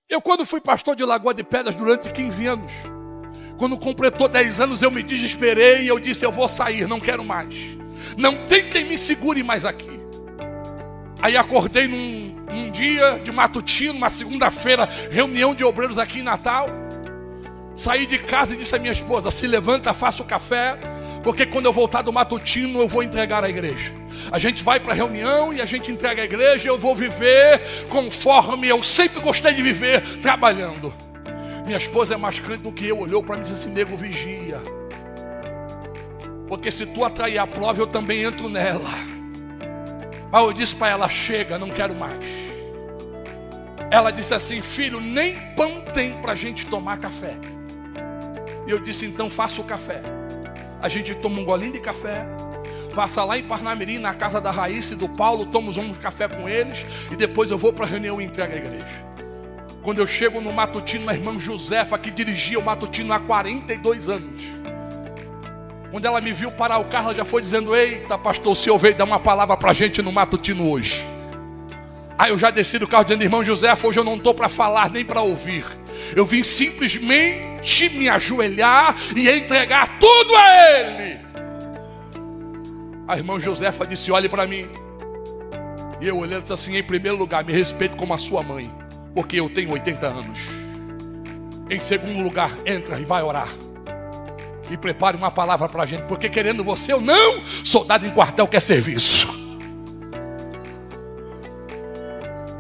Eu, quando fui pastor de Lagoa de Pedras durante 15 anos, quando completou 10 anos, eu me desesperei e eu disse: eu vou sair, não quero mais. Não tem quem me segure mais aqui. Aí acordei num dia de matutino, uma segunda-feira, reunião de obreiros aqui em Natal. Saí de casa e disse à minha esposa: se levanta, faça o café, porque quando eu voltar do matutino eu vou entregar a igreja. A gente vai para a reunião e a gente entrega a igreja. Eu vou viver conforme eu sempre gostei de viver, trabalhando. Minha esposa é mais crente do que eu, olhou para mim e disse assim: nego, vigia, porque se tu atrair a prova, eu também entro nela. Mas eu disse para ela: chega, não quero mais. Ela disse assim: filho, nem pão tem para a gente tomar café. E eu disse: então faça o café. A gente toma um golinho de café, passa lá em Parnamirim, na casa da Raíssa e do Paulo, tomamos um café com eles, e depois eu vou para a reunião e entrego a igreja. Quando eu chego no matutino, a irmã Josefa, que dirigia o matutino há 42 anos, quando ela me viu parar o carro, ela já foi dizendo: eita, pastor, o senhor veio dar uma palavra para a gente no matutino hoje. Aí eu já desci do carro dizendo: irmão Josefa, hoje eu não estou para falar nem para ouvir. Eu vim simplesmente me ajoelhar e entregar tudo a Ele. A irmã Josefa disse: olhe para mim. E eu olhei e disse assim: em primeiro lugar, me respeite como a sua mãe, porque eu tenho 80 anos. Em segundo lugar, entra e vai orar. E prepare uma palavra para a gente, porque querendo você ou não, soldado em quartel quer serviço.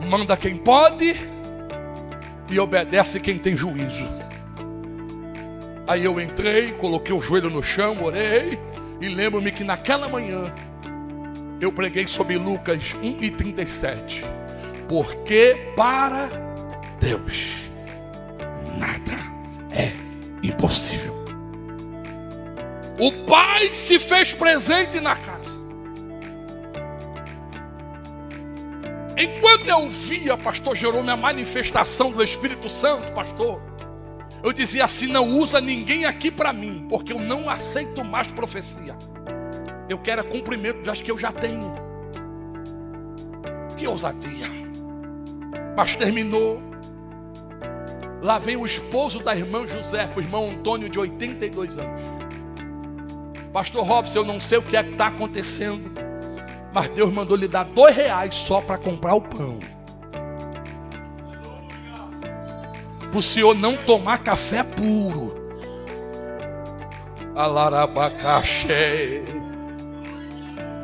Manda quem pode e obedece quem tem juízo. Aí eu entrei, coloquei o joelho no chão, orei. E lembro-me que naquela manhã eu preguei sobre Lucas 1:37. Porque para Deus nada é impossível. O Pai se fez presente na casa. Enquanto eu via, pastor Jerônimo, a manifestação do Espírito Santo, pastor, eu dizia assim: não usa ninguém aqui para mim, porque eu não aceito mais profecia. Eu quero cumprimento das que eu já tenho. Que ousadia. Mas terminou. Lá vem o esposo da irmã Josefa, o irmão Antônio, de 82 anos. Pastor Robson, eu não sei o que é que está acontecendo, mas Deus mandou lhe dar R$2 só para comprar o pão. Para o senhor não tomar café puro. Alarabacaxé.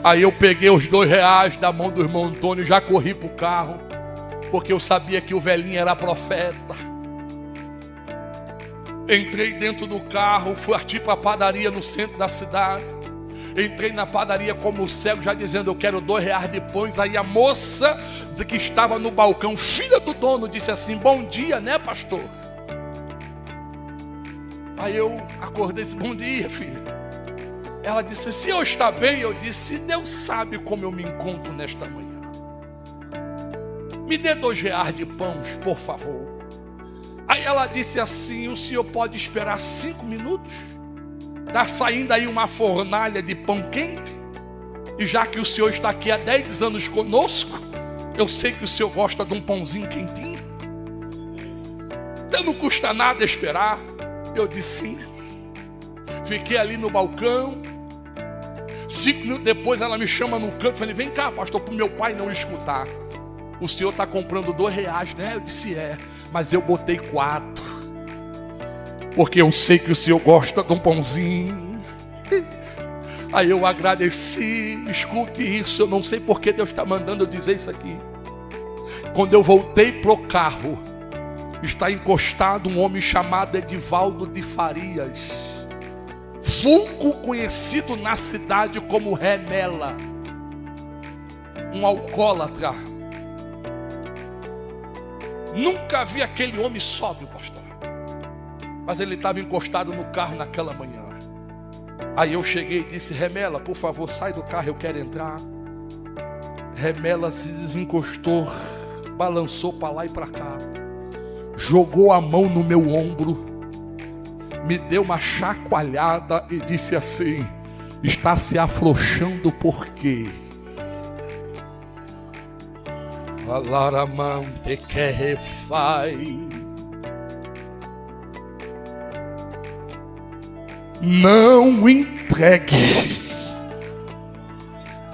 Aí eu peguei os R$2 da mão do irmão Antônio e já corri para o carro, porque eu sabia que o velhinho era profeta. Entrei dentro do carro, fui para a padaria no centro da cidade. Entrei na padaria como cego, já dizendo: eu quero R$2 de pães. Aí a moça que estava no balcão, filha do dono, disse assim: bom dia, né, pastor? Aí eu acordei e disse: bom dia, filha. Ela disse: o senhor está bem? Eu disse: Deus sabe como eu me encontro nesta manhã. Me dê R$2 de pães, por favor. Aí ela disse assim: o senhor pode esperar 5 minutos? Está saindo aí uma fornalha de pão quente. E já que o senhor está aqui há 10 anos conosco, eu sei que o senhor gosta de um pãozinho quentinho. Então não custa nada esperar. Eu disse sim. Fiquei ali no balcão. 5 minutos depois ela me chama no canto. Falei: vem cá, pastor, para o meu pai não escutar. O senhor está comprando R$2, né? Eu disse: é, mas eu botei 4. Porque eu sei que o senhor gosta de um pãozinho. Aí eu agradeci. Escute isso, eu não sei porque Deus está mandando eu dizer isso aqui. Quando eu voltei pro carro, está encostado um homem chamado Edivaldo de Farias, vulgo conhecido na cidade como Remela, um alcoólatra. Nunca vi aquele homem sóbrio, pastor, mas ele estava encostado no carro naquela manhã. Aí eu cheguei e disse: Remela, por favor, sai do carro, eu quero entrar. Remela se desencostou, balançou para lá e para cá, jogou a mão no meu ombro, me deu uma chacoalhada e disse assim: está se afrouxando por quê? Alaramante que refai. Não entregue.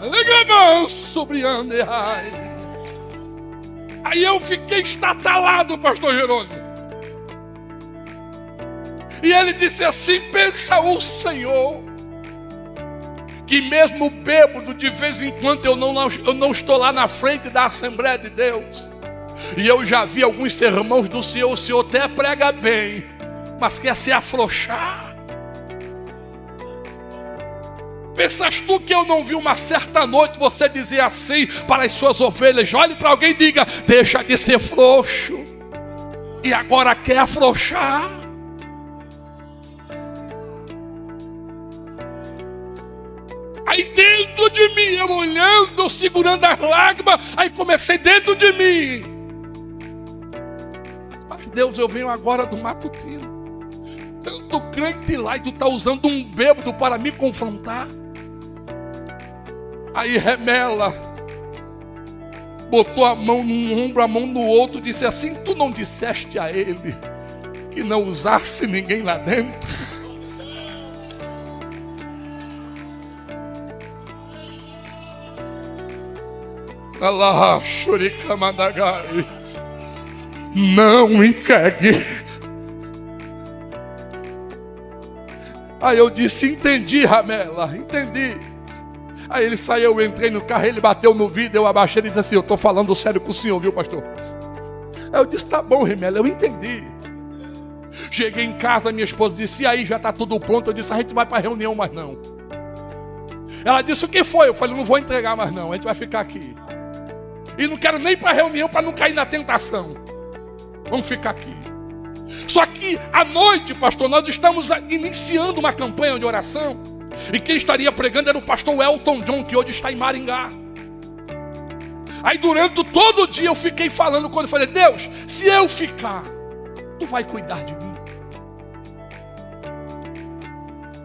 Alegamão sobre Anderai. Aí eu fiquei estatalado, pastor Jerônimo. E ele disse assim: pensa o Senhor, que mesmo bêbado, de vez em quando eu não estou lá na frente da Assembleia de Deus. E eu já vi alguns sermões do Senhor, o Senhor até prega bem, mas quer se afrouxar. Pensas tu que eu não vi uma certa noite você dizer assim para as suas ovelhas? Olhe para alguém e diga: deixa de ser frouxo. E agora quer afrouxar? Aí dentro de mim, eu olhando, eu segurando as lágrimas, aí comecei dentro de mim. Mas Deus, eu venho agora do matutino. Tanto crente lá e tu está usando um bêbado para me confrontar. Aí remela, botou a mão num ombro, a mão no outro, disse assim: tu não disseste a ele que não usasse ninguém lá dentro? Allah, Shurikamanagai. Não entregue. Aí eu disse: entendi, Ramela, entendi. Aí ele saiu, eu entrei no carro, ele bateu no vidro, eu abaixei e disse assim: eu estou falando sério com o senhor, viu, pastor? Aí eu disse: tá bom, Ramela, eu entendi. Cheguei em casa, minha esposa disse: e aí, já está tudo pronto? Eu disse: a gente vai para a reunião, mas não. Ela disse: o que foi? Eu falei: não vou entregar mais não, a gente vai ficar aqui. E não quero nem para a reunião para não cair na tentação. Vamos ficar aqui. Só que à noite, pastor, nós estamos iniciando uma campanha de oração. E quem estaria pregando era o pastor Elton John, que hoje está em Maringá. Aí durante todo o dia eu fiquei falando com ele. Falei: Deus, se eu ficar, tu vai cuidar de mim.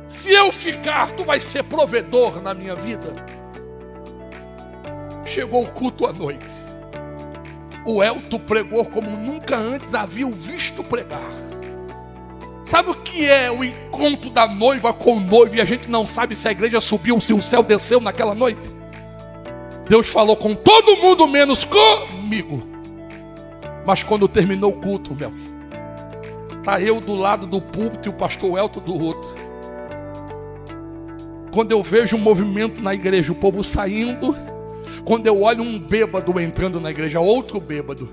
Se eu ficar, tu vai ser provedor na minha vida. Chegou o culto à noite. O Elton pregou como nunca antes havia o visto pregar. Sabe o que é o encontro da noiva com o noivo e a gente não sabe se a igreja subiu, se o céu desceu naquela noite? Deus falou com todo mundo menos comigo. Mas quando terminou o culto, meu, tá eu do lado do púlpito e o pastor Elton do outro. Quando eu vejo um movimento na igreja, o povo saindo, quando eu olho um bêbado entrando na igreja, outro bêbado.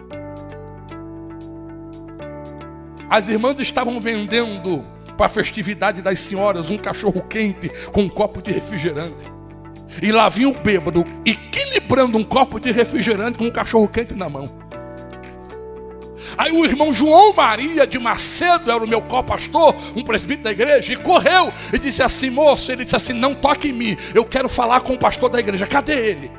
As irmãs estavam vendendo para a festividade das senhoras um cachorro quente com um copo de refrigerante. E lá vinha o bêbado equilibrando um copo de refrigerante com um cachorro quente na mão. Aí o irmão João Maria de Macedo, era o meu co-pastor, um presbítero da igreja, e correu e disse assim: moço, ele disse assim: não toque em mim, eu quero falar com o pastor da igreja, cadê ele?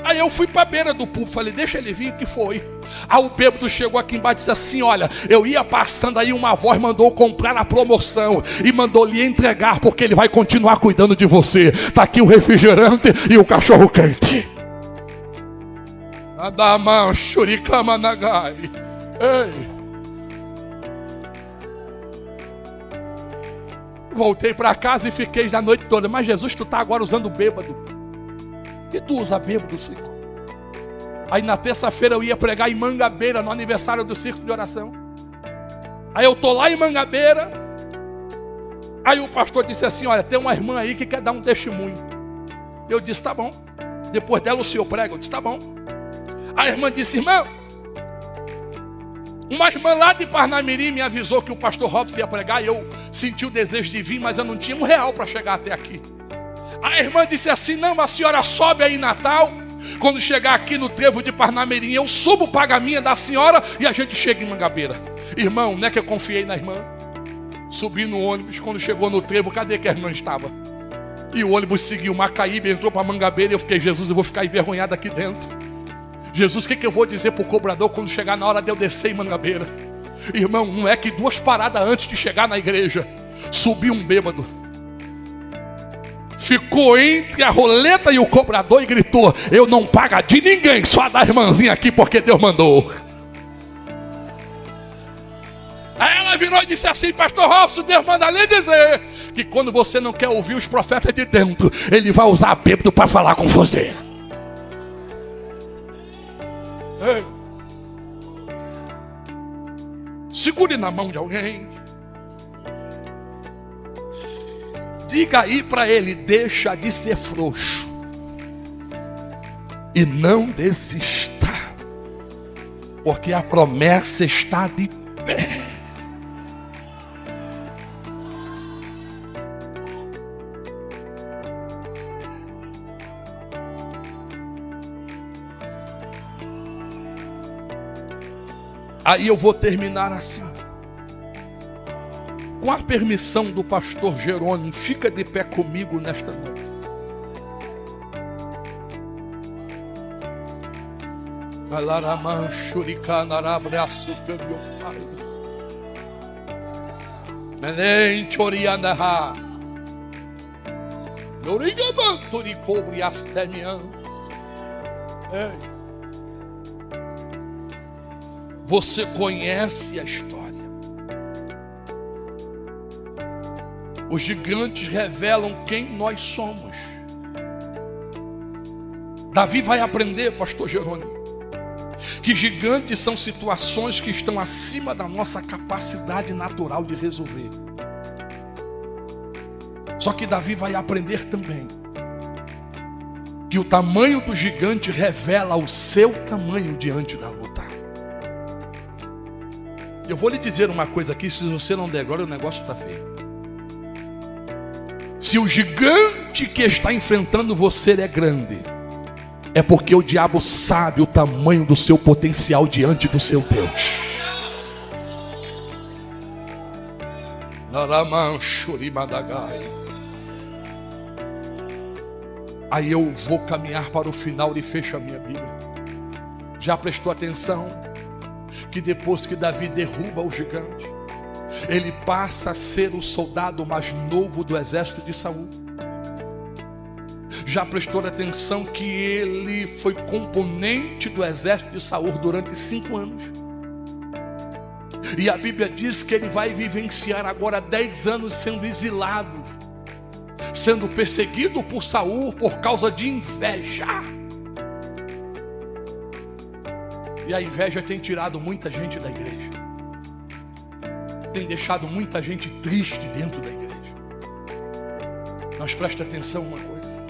Aí eu fui para a beira do púlpito, falei: deixa ele vir, o que foi? Aí o bêbado chegou aqui embaixo e disse assim: olha, eu ia passando aí, uma voz mandou comprar a promoção e mandou lhe entregar, porque ele vai continuar cuidando de você. Está aqui o refrigerante e o cachorro quente. Adama Shurikamanagai. Ei. Voltei para casa e fiquei a noite toda: mas Jesus, tu está agora usando bêbado. E tu usa bêbado, Senhor? Aí na terça-feira eu ia pregar em Mangabeira, no aniversário do Círculo de Oração. Aí eu tô lá em Mangabeira. Aí o pastor disse assim: olha, tem uma irmã aí que quer dar um testemunho. Eu disse: tá bom. Depois dela o senhor prega. Eu disse: tá bom. A irmã disse: irmão, uma irmã lá de Parnamirim me avisou que o pastor Robson ia pregar. E eu senti o desejo de vir, mas eu não tinha R$1 para chegar até aqui. A irmã disse assim: não, a senhora sobe aí em Natal. Quando chegar aqui no trevo de Parnamirim, eu subo o pagaminha da senhora e a gente chega em Mangabeira. Irmão, não é que eu confiei na irmã? Subi no ônibus, quando chegou no trevo, cadê que a irmã estava? E o ônibus seguiu Macaíba, entrou para Mangabeira. E eu fiquei: Jesus, eu vou ficar envergonhado aqui dentro. Jesus, o que eu vou dizer para o cobrador quando chegar na hora de eu descer em Mangabeira? Irmão, não é que 2 paradas antes de chegar na igreja, subiu um bêbado. ficou entre a roleta e o cobrador e gritou: eu não pago de ninguém, só da irmãzinha aqui porque Deus mandou. Aí ela virou e disse assim: pastor Robson, Deus manda lhe dizer que quando você não quer ouvir os profetas de dentro, ele vai usar bêbado para falar com você. Ei. Segure na mão de alguém. Diga aí para ele: deixa de ser frouxo e não desista, porque a promessa está de pé. Aí eu vou terminar assim. Com a permissão do pastor Jerônimo, fica de pé comigo nesta noite. Você conhece a história. Os gigantes revelam quem nós somos. Davi vai aprender, pastor Jerônimo, que gigantes são situações que estão acima da nossa capacidade natural de resolver. Só que Davi vai aprender também que o tamanho do gigante revela o seu tamanho diante da luta. Eu vou lhe dizer uma coisa aqui: se você não der glória, o negócio está feio. Se o gigante que está enfrentando você é grande, é porque o diabo sabe o tamanho do seu potencial diante do seu Deus. Aí eu vou caminhar para o final e fecho a minha Bíblia. Já prestou atenção que depois que Davi derruba o gigante, ele passa a ser o soldado mais novo do exército de Saul? Já prestou atenção que ele foi componente do exército de Saul durante 5 anos? E a Bíblia diz que ele vai vivenciar agora 10 anos sendo exilado, sendo perseguido por Saul por causa de inveja. E a inveja tem tirado muita gente da igreja, tem deixado muita gente triste dentro da igreja. Mas presta atenção uma coisa: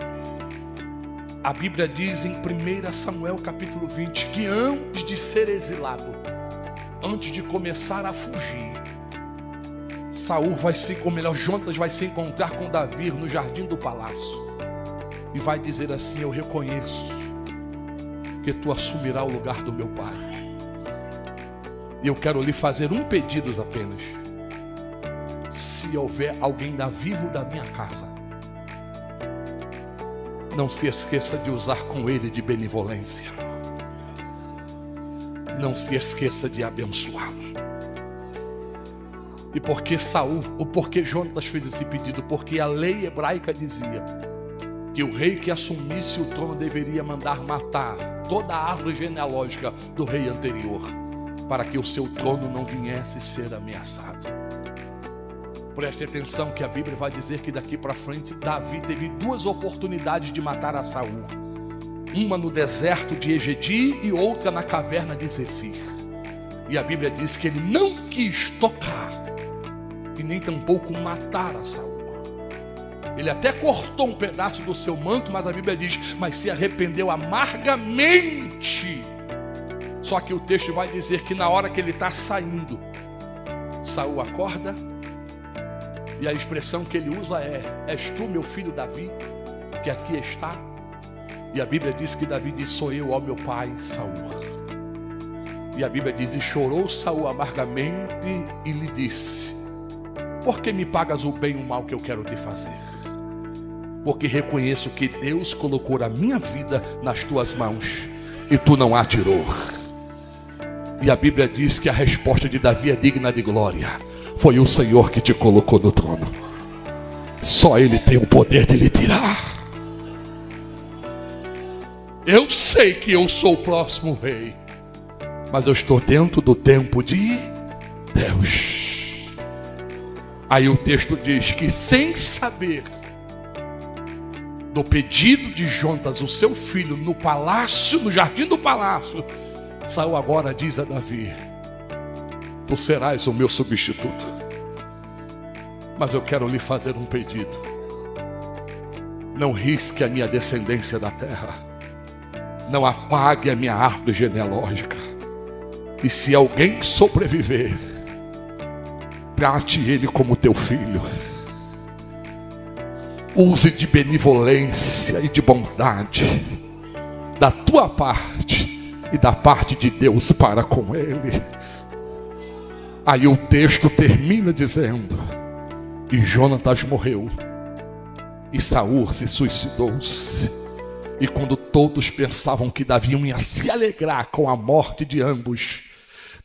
a Bíblia diz em 1 Samuel capítulo 20 que antes de ser exilado, antes de começar a fugir, Saul vai se, ou melhor, Jonatas vai se encontrar com Davi no jardim do palácio e vai dizer assim: eu reconheço que tu assumirás o lugar do meu pai. E eu quero lhe fazer um pedido apenas: se houver alguém da vivo da minha casa, não se esqueça de usar com ele de benevolência. Não se esqueça de abençoá-lo. E por que Saul, ou por que Jonatas fez esse pedido? Porque a lei hebraica dizia que o rei que assumisse o trono deveria mandar matar toda a árvore genealógica do rei anterior, para que o seu trono não viesse ser ameaçado. Preste atenção que a Bíblia vai dizer que daqui para frente Davi teve 2 oportunidades de matar a Saul. Uma no deserto de Engedi e outra na caverna de Zefir. E a Bíblia diz que ele não quis tocar e nem tampouco matar a Saul. Ele até cortou um pedaço do seu manto, mas a Bíblia diz: mas se arrependeu amargamente. Só que o texto vai dizer que na hora que ele está saindo, Saul acorda, e a expressão que ele usa é: és tu meu filho Davi, que aqui está? E a Bíblia diz que Davi disse: sou eu, ó meu pai Saul. E a Bíblia diz: e chorou Saul amargamente e lhe disse: por que me pagas o bem e o mal que eu quero te fazer? Porque reconheço que Deus colocou a minha vida nas tuas mãos e tu não a tirou. E a Bíblia diz que a resposta de Davi é digna de glória: foi o Senhor que te colocou no trono. só Ele tem o poder de lhe tirar. Eu sei que eu sou o próximo rei, mas eu estou dentro do tempo de Deus. Aí o texto diz que, sem saber do pedido de Jonatas, o seu filho, no palácio, no jardim do palácio, Saul agora diz a Davi: tu serás o meu substituto, mas eu quero lhe fazer um pedido: não risque a minha descendência da terra, não apague a minha árvore genealógica, e se alguém sobreviver, trate ele como teu filho. Use de benevolência e de bondade da tua parte e da parte de Deus para com ele. Aí o texto termina dizendo: e Jonatas morreu, e Saul se suicidou-se. E quando todos pensavam que Davi ia se alegrar com a morte de ambos,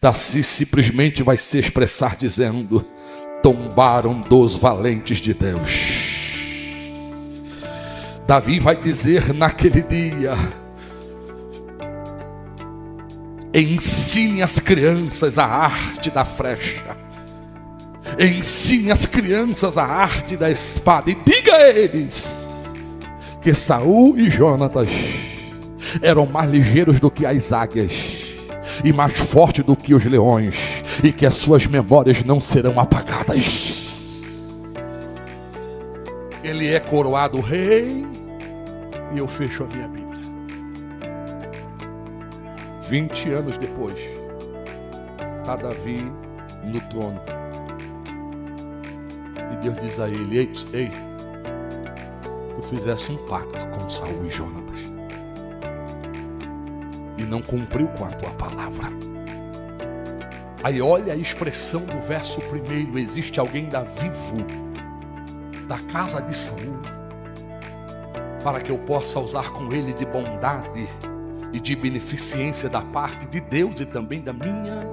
Davi simplesmente vai se expressar dizendo: tombaram dos valentes de Deus. Davi vai dizer naquele dia: ensine as crianças a arte da flecha, ensine as crianças a arte da espada, e diga a eles que Saul e Jonatas eram mais ligeiros do que as águias e mais fortes do que os leões, e que as suas memórias não serão apagadas. Ele é coroado rei, e eu fecho a minha Bíblia. 20 anos depois, está Davi no trono, e Deus diz a ele: ei, tu fizeste um pacto com Saul e Jonatas e não cumpriu com a tua palavra. Aí olha a expressão do verso 1: existe alguém da vivo da casa de Saul, para que eu possa usar com ele de bondade e de beneficência da parte de Deus e também da minha.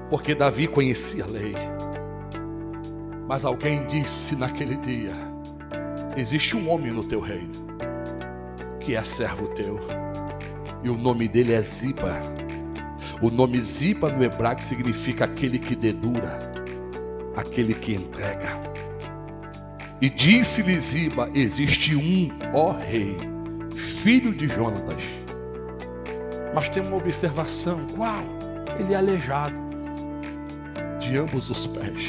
Porque Davi conhecia a lei, mas alguém disse naquele dia: existe um homem no teu reino que é servo teu, e o nome dele é Ziba. O nome Ziba no hebraico significa aquele que dedura, aquele que entrega. E disse-lhe Ziba: existe um, ó rei, filho de Jonatas. Mas tem uma observação: qual? Ele é aleijado de ambos os pés.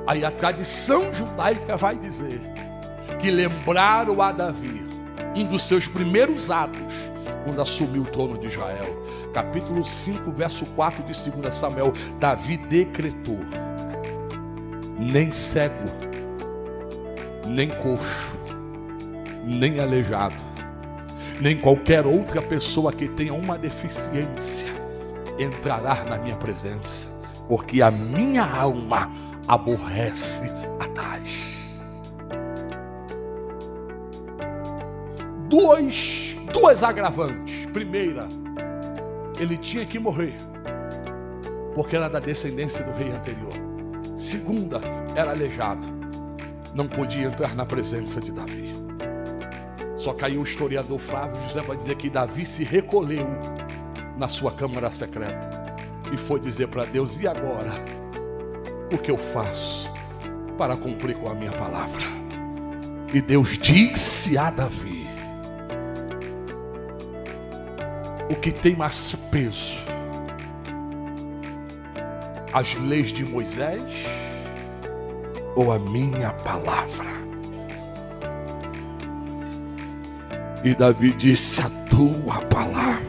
Aí a tradição judaica vai dizer que lembraram a Davi um dos seus primeiros atos quando assumiu o trono de Israel. Capítulo 5, verso 4 de 2 Samuel. Davi decretou: nem cego, nem coxo, nem aleijado, nem qualquer outra pessoa que tenha uma deficiência entrará na minha presença, porque a minha alma aborrece a tais. Duas agravantes. Primeira, ele tinha que morrer, porque era da descendência do rei anterior. Segunda, era aleijado, não podia entrar na presença de Davi. Só que aí o historiador Flávio José vai dizer que Davi se recolheu na sua câmara secreta e foi dizer para Deus: e agora? O que eu faço para cumprir com a minha palavra? E Deus disse a Davi: o que tem mais peso, as leis de Moisés ou a minha palavra? E Davi disse: a tua palavra.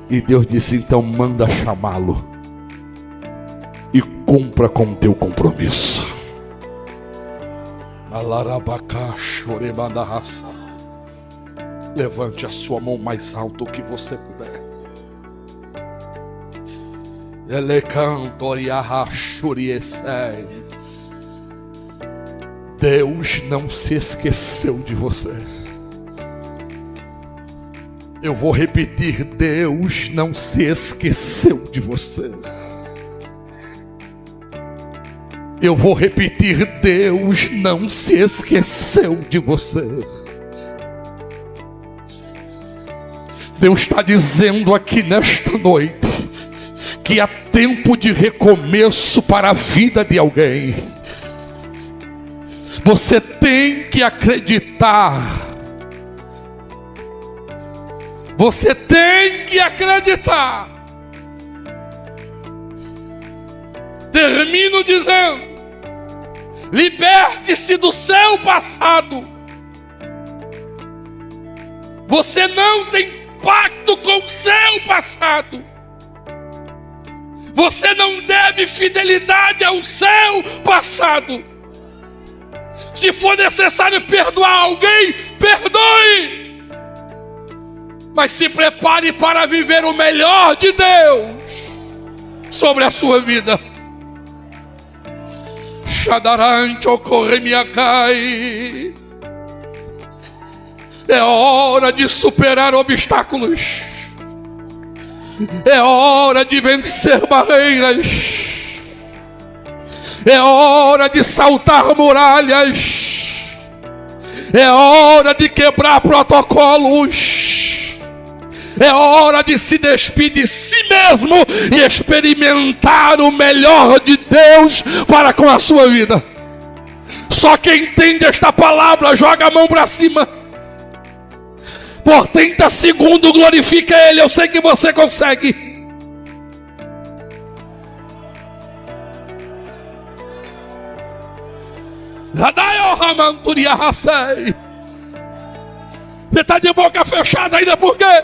E Deus disse: então manda chamá-lo e cumpra com o teu compromisso. Levante a sua mão mais alto que você puder. Deus não se esqueceu de você. Eu vou repetir: Deus não se esqueceu de você. Eu vou repetir: Deus não se esqueceu de você. Deus está dizendo aqui nesta noite que há tempo de recomeço para a vida de alguém. Você tem que acreditar. Você tem que acreditar. Termino dizendo: liberte-se do seu passado. Você não tem pacto com o seu passado. Você não deve fidelidade ao seu passado. Se for necessário perdoar alguém, perdoe. Mas se prepare para viver o melhor de Deus sobre a sua vida. Shadarante ocorremiacai. É hora de superar obstáculos. É hora de vencer barreiras. É hora de saltar muralhas. É hora de quebrar protocolos. É hora de se despedir de si mesmo e experimentar o melhor de Deus para com a sua vida. Só quem entende esta palavra joga a mão para cima. Por 30 segundos glorifica Ele. Eu sei que você consegue. Você está de boca fechada ainda por quê?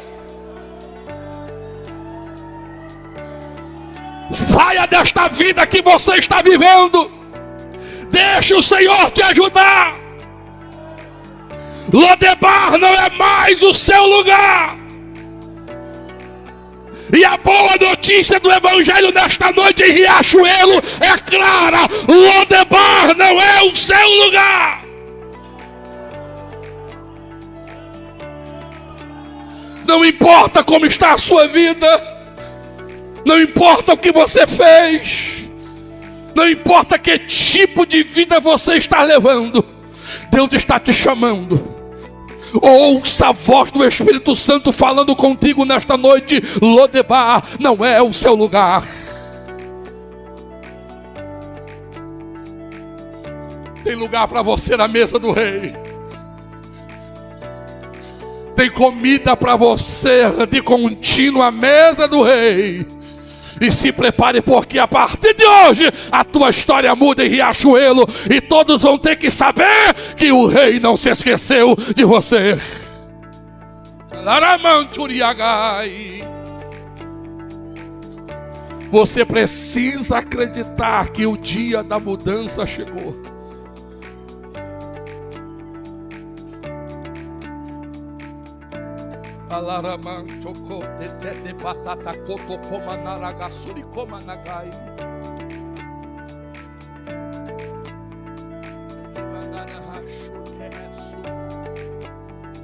Saia desta vida que você está vivendo. Deixe o Senhor te ajudar. Lodebar não é mais o seu lugar. E a boa notícia do Evangelho nesta noite em Riachuelo é clara: Lodebar não é o seu lugar. Não importa como está a sua vida, não importa o que você fez, não importa que tipo de vida você está levando, Deus está te chamando. Ouça a voz do Espírito Santo falando contigo nesta noite: Lodebar não é o seu lugar. Tem lugar para você na mesa do rei. Tem comida para você de contínuo à mesa do rei. E se prepare, porque a partir de hoje a tua história muda em Riachuelo. E todos vão ter que saber que o rei não se esqueceu de você. Você precisa acreditar que o dia da mudança chegou.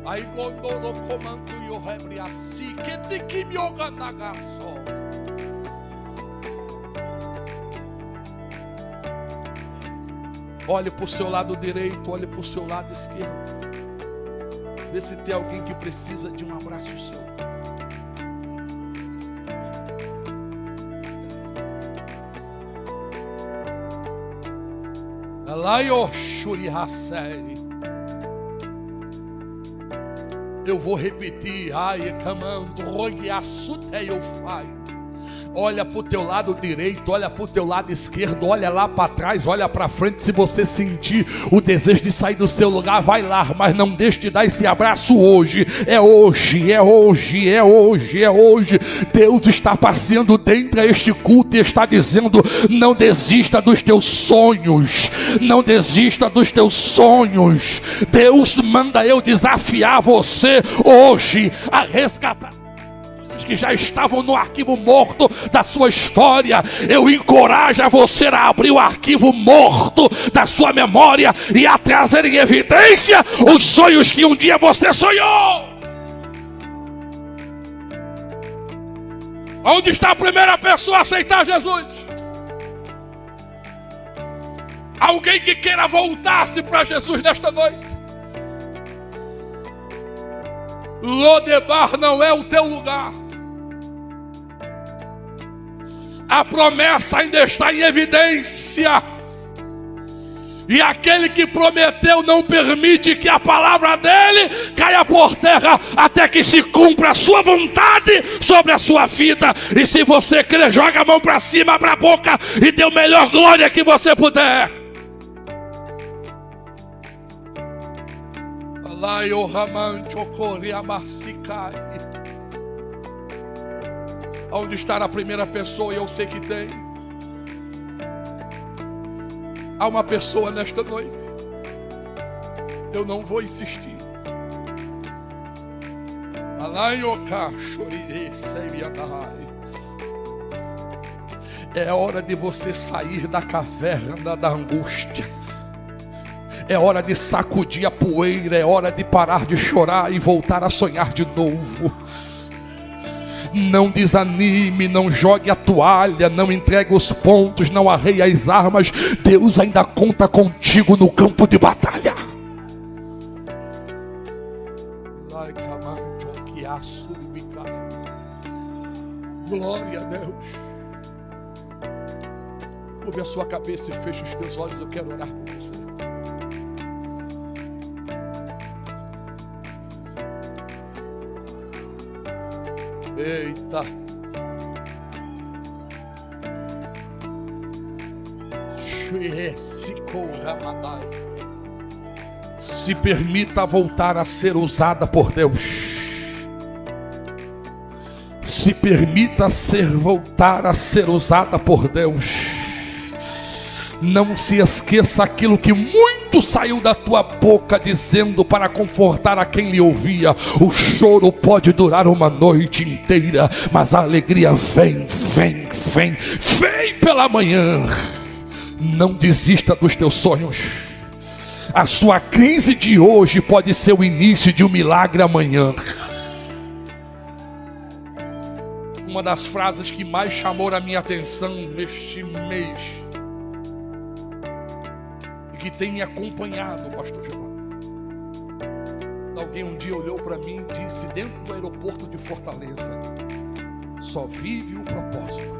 Aí gondoro comando yo hebri assim que te kimyoga nagaso. Olhe para o seu lado direito, olhe para o seu lado esquerdo. Vê se tem alguém que precisa de um abraço seu. Eu vou repetir. Ai, camando, rogiaçute eu faio. Olha para o teu lado direito, olha para o teu lado esquerdo, olha lá para trás, olha para frente. Se você sentir o desejo de sair do seu lugar, vai lá, mas não deixe de dar esse abraço hoje. É hoje, é hoje, é hoje, é hoje. Deus está passeando dentro deste culto e está dizendo: não desista dos teus sonhos, não desista dos teus sonhos. Deus manda eu desafiar você hoje a resgatar que já estavam no arquivo morto da sua história. Eu encorajo a você a abrir o arquivo morto da sua memória e a trazer em evidência os sonhos que um dia você sonhou. Onde está a primeira pessoa a aceitar Jesus? Alguém que queira voltar-se para Jesus nesta noite. Lodebar não é o teu lugar. A promessa ainda está em evidência. E aquele que prometeu não permite que a palavra dele caia por terra até que se cumpra a sua vontade sobre a sua vida. E se você crer, joga a mão para cima, abra a boca e dê a melhor glória que você puder. Onde está a primeira pessoa? Eu sei que tem. Há uma pessoa nesta noite. Eu não vou insistir. É hora de você sair da caverna da angústia. É hora de sacudir a poeira. É hora de parar de chorar e voltar a sonhar de novo. Não desanime, não jogue a toalha, não entregue os pontos, não arreie as armas. Deus ainda conta contigo no campo de batalha. Glória a Deus. Curve a sua cabeça e feche os teus olhos. Eu quero orar por você. Eita. Se permita voltar a ser usada por Deus. Se permita voltar a ser usada por Deus. Não se esqueça aquilo que muito saiu da tua boca, dizendo para confortar a quem lhe ouvia: o choro pode durar uma noite inteira, mas a alegria vem pela manhã. Não desista dos teus sonhos. A sua crise de hoje pode ser o início de um milagre amanhã. Uma das frases que mais chamou a minha atenção neste mês, que tem me acompanhado, pastor Giovanni. Alguém um dia olhou para mim e disse, dentro do aeroporto de Fortaleza: só vive o propósito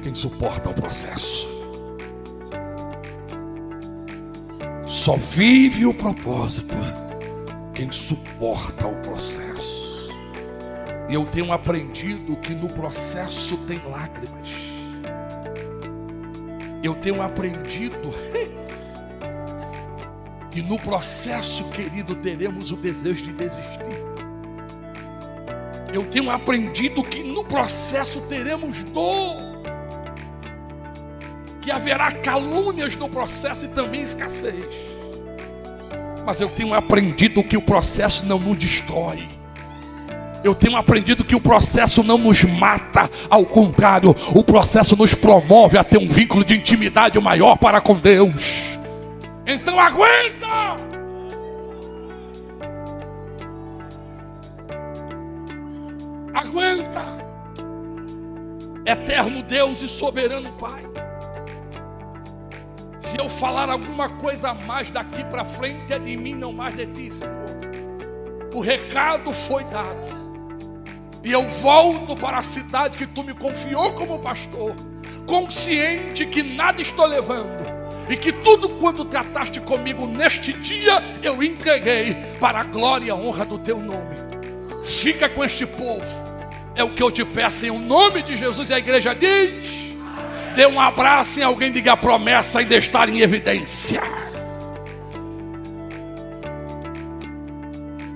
quem suporta o processo. Só vive o propósito quem suporta o processo. E eu tenho aprendido que no processo tem lágrimas. Eu tenho aprendido que no processo, querido, teremos o desejo de desistir. Eu tenho aprendido que no processo teremos dor, que haverá calúnias no processo e também escassez. Mas eu tenho aprendido que o processo não nos destrói. Eu tenho aprendido que o processo não nos mata. Ao contrário, o processo nos promove a ter um vínculo de intimidade maior para com Deus. Então aguenta! Aguenta! Eterno Deus e soberano Pai, se eu falar alguma coisa a mais daqui para frente, é de mim, não mais de ti, Senhor. O recado foi dado. E eu volto para a cidade que tu me confiou como pastor, consciente que nada estou levando, e que tudo quanto trataste comigo neste dia, eu entreguei para a glória e a honra do teu nome. Fica com este povo, é o que eu te peço em nome de Jesus. E a igreja diz: dê um abraço em alguém, diga: a promessa ainda está em evidência.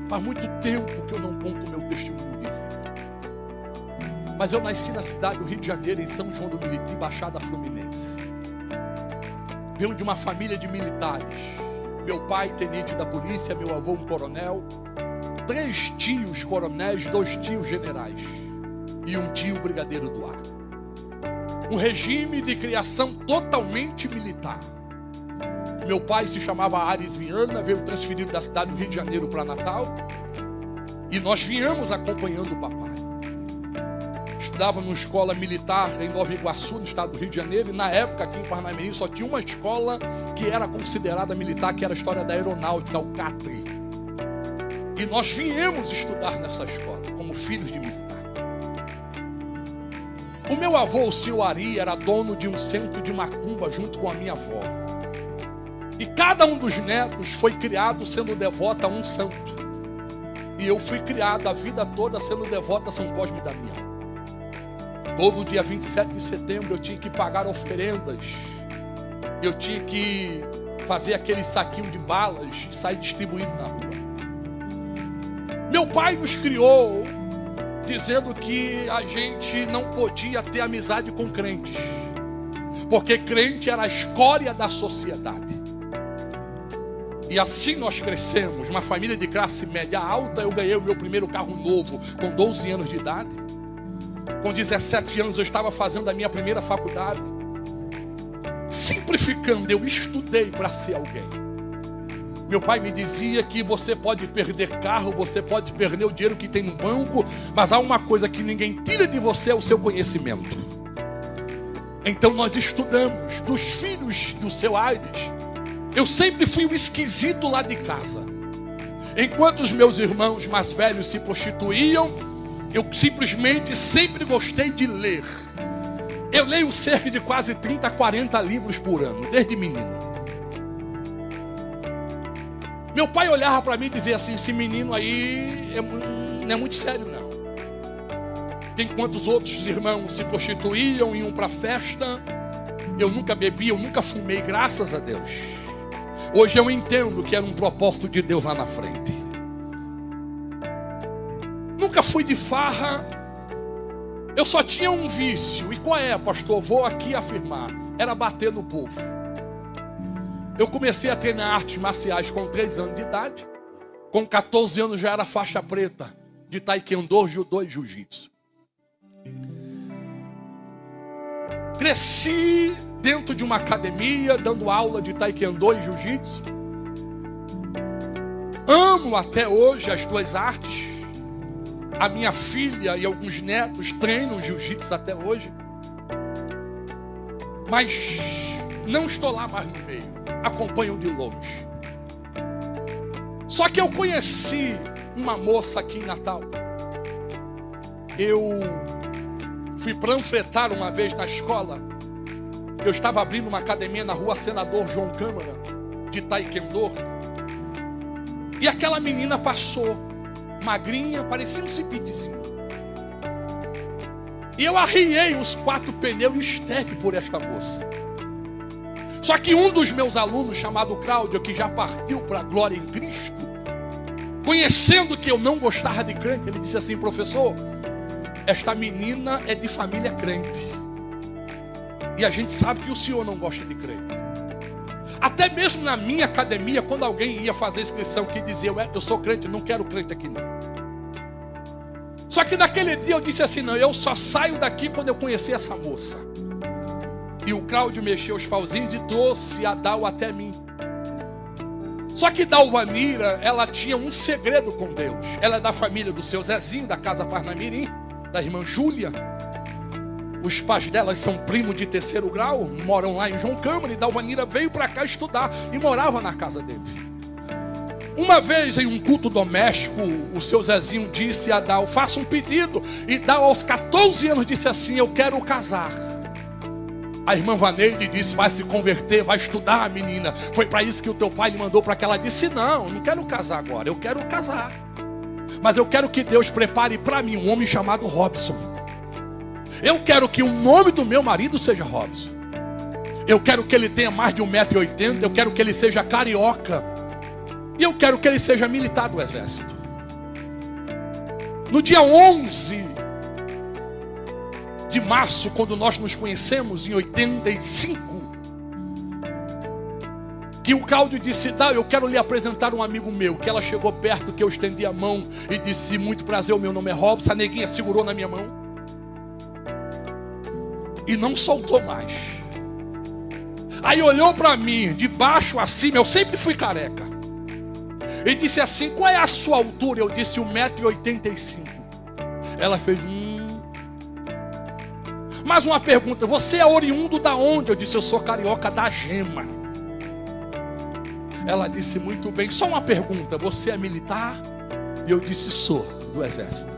Faz muito tempo que eu não conto o meu testemunho de vida, mas eu nasci na cidade do Rio de Janeiro, em São João do Meriti, Baixada Fluminense. Venho de uma família de militares. Meu pai, tenente da polícia, meu avô, um coronel, 3 tios coronéis, 2 tios generais e um tio brigadeiro do ar. Um regime de criação totalmente militar. Meu pai se chamava Ares Viana, veio transferido da cidade do Rio de Janeiro para Natal, e nós viemos acompanhando o papai. estudava numa escola militar em Nova Iguaçu, no estado do Rio de Janeiro, e na época aqui em Parnamirim só tinha uma escola que era considerada militar, que era a história da aeronáutica, o CATRI. E nós viemos estudar nessa escola, como filhos de militar. O meu avô, o senhor Ari, era dono de um centro de macumba junto com a minha avó. E cada um dos netos foi criado sendo devoto a um santo. E eu fui criado a vida toda sendo devoto a São Cosme e Damião. Todo dia 27 de setembro eu tinha que pagar oferendas. Eu tinha que fazer aquele saquinho de balas e sair distribuindo na rua. Meu pai nos criou dizendo que a gente não podia ter amizade com crentes, porque crente era a escória da sociedade. E assim nós crescemos, uma família de classe média alta. Eu ganhei o meu primeiro carro novo com 12 anos de idade. Com 17 anos eu estava fazendo a minha primeira faculdade. Simplificando, eu estudei para ser alguém. Meu pai me dizia que você pode perder carro, você pode perder o dinheiro que tem no banco, mas há uma coisa que ninguém tira de você, é o seu conhecimento. Então nós estudamos. Dos filhos do seu Aires, eu sempre fui o esquisito lá de casa. Enquanto os meus irmãos mais velhos se prostituíam, eu simplesmente sempre gostei de ler. Eu leio cerca de quase 30, 40 livros por ano, desde menino. Meu pai olhava para mim e dizia assim: esse menino aí não é muito sério não. Enquanto os outros irmãos se prostituíam, iam para a festa, eu nunca bebi, eu nunca fumei, graças a Deus. Hoje eu entendo que era um propósito de Deus lá na frente. Nunca fui de farra. Eu só tinha um vício. E qual é, pastor? Vou aqui afirmar. Era bater no povo. Eu comecei a treinar artes marciais com 3 anos de idade. Com 14 anos já era faixa preta de taekwondo, judô e jiu-jitsu. Cresci dentro de uma academia, dando aula de taekwondo e jiu-jitsu. Amo até hoje as duas artes. A minha filha e alguns netos treinam jiu-jitsu até hoje. Mas não estou lá mais no meio. Acompanho de longe. Só que eu conheci uma moça aqui em Natal. Eu fui panfletar uma vez na escola. Eu estava abrindo uma academia na rua Senador João Câmara, de taekwondo. E aquela menina passou, magrinha, parecia um cipidezinho. E eu arriei os 4 pneus e step por esta moça. Só que um dos meus alunos, chamado Cláudio, que já partiu para a glória em Cristo, conhecendo que eu não gostava de crente, ele disse assim: professor, esta menina é de família crente. E a gente sabe que o senhor não gosta de crente. Até mesmo na minha academia, quando alguém ia fazer inscrição que dizia: eu sou crente, não quero crente aqui não. Só que naquele dia eu disse assim: não, eu só saio daqui quando eu conhecer essa moça. E o Cláudio mexeu os pauzinhos e trouxe a Dal até mim. Só que Dalvanira, ela tinha um segredo com Deus. Ela é da família do seu Zezinho, da casa Parnamirim, da irmã Júlia. Os pais delas são primos de 3º grau, moram lá em João Câmara. E Dalvanira veio para cá estudar e morava na casa dele. Uma vez em um culto doméstico, o seu Zezinho disse a Dal: faça um pedido. E Dal, aos 14 anos, disse assim: eu quero casar. A irmã Vaneide disse: vai se converter, vai estudar, menina. Foi para isso que o teu pai lhe mandou para cá. Ela disse: não quero casar agora, eu quero casar. Mas eu quero que Deus prepare para mim um homem chamado Robson. Eu quero que o nome do meu marido seja Robson. Eu quero que ele tenha mais de 1,80 m. Eu quero que ele seja carioca. E eu quero que ele seja militar do exército. No dia 11 de março, quando nós nos conhecemos em 85, que o Cláudio disse: Dal, eu quero lhe apresentar um amigo meu. Que ela chegou perto, que eu estendi a mão e disse: muito prazer, o meu nome é Robson. A neguinha segurou na minha mão e não soltou mais. Aí olhou para mim de baixo a cima, eu sempre fui careca, e disse assim: qual é a sua altura? Eu disse 1,85 m. Ela fez Mais uma pergunta: você é oriundo da onde? Eu disse: eu sou carioca da Gema. Ela disse: muito bem, só uma pergunta, você é militar? E eu disse: sou, do exército.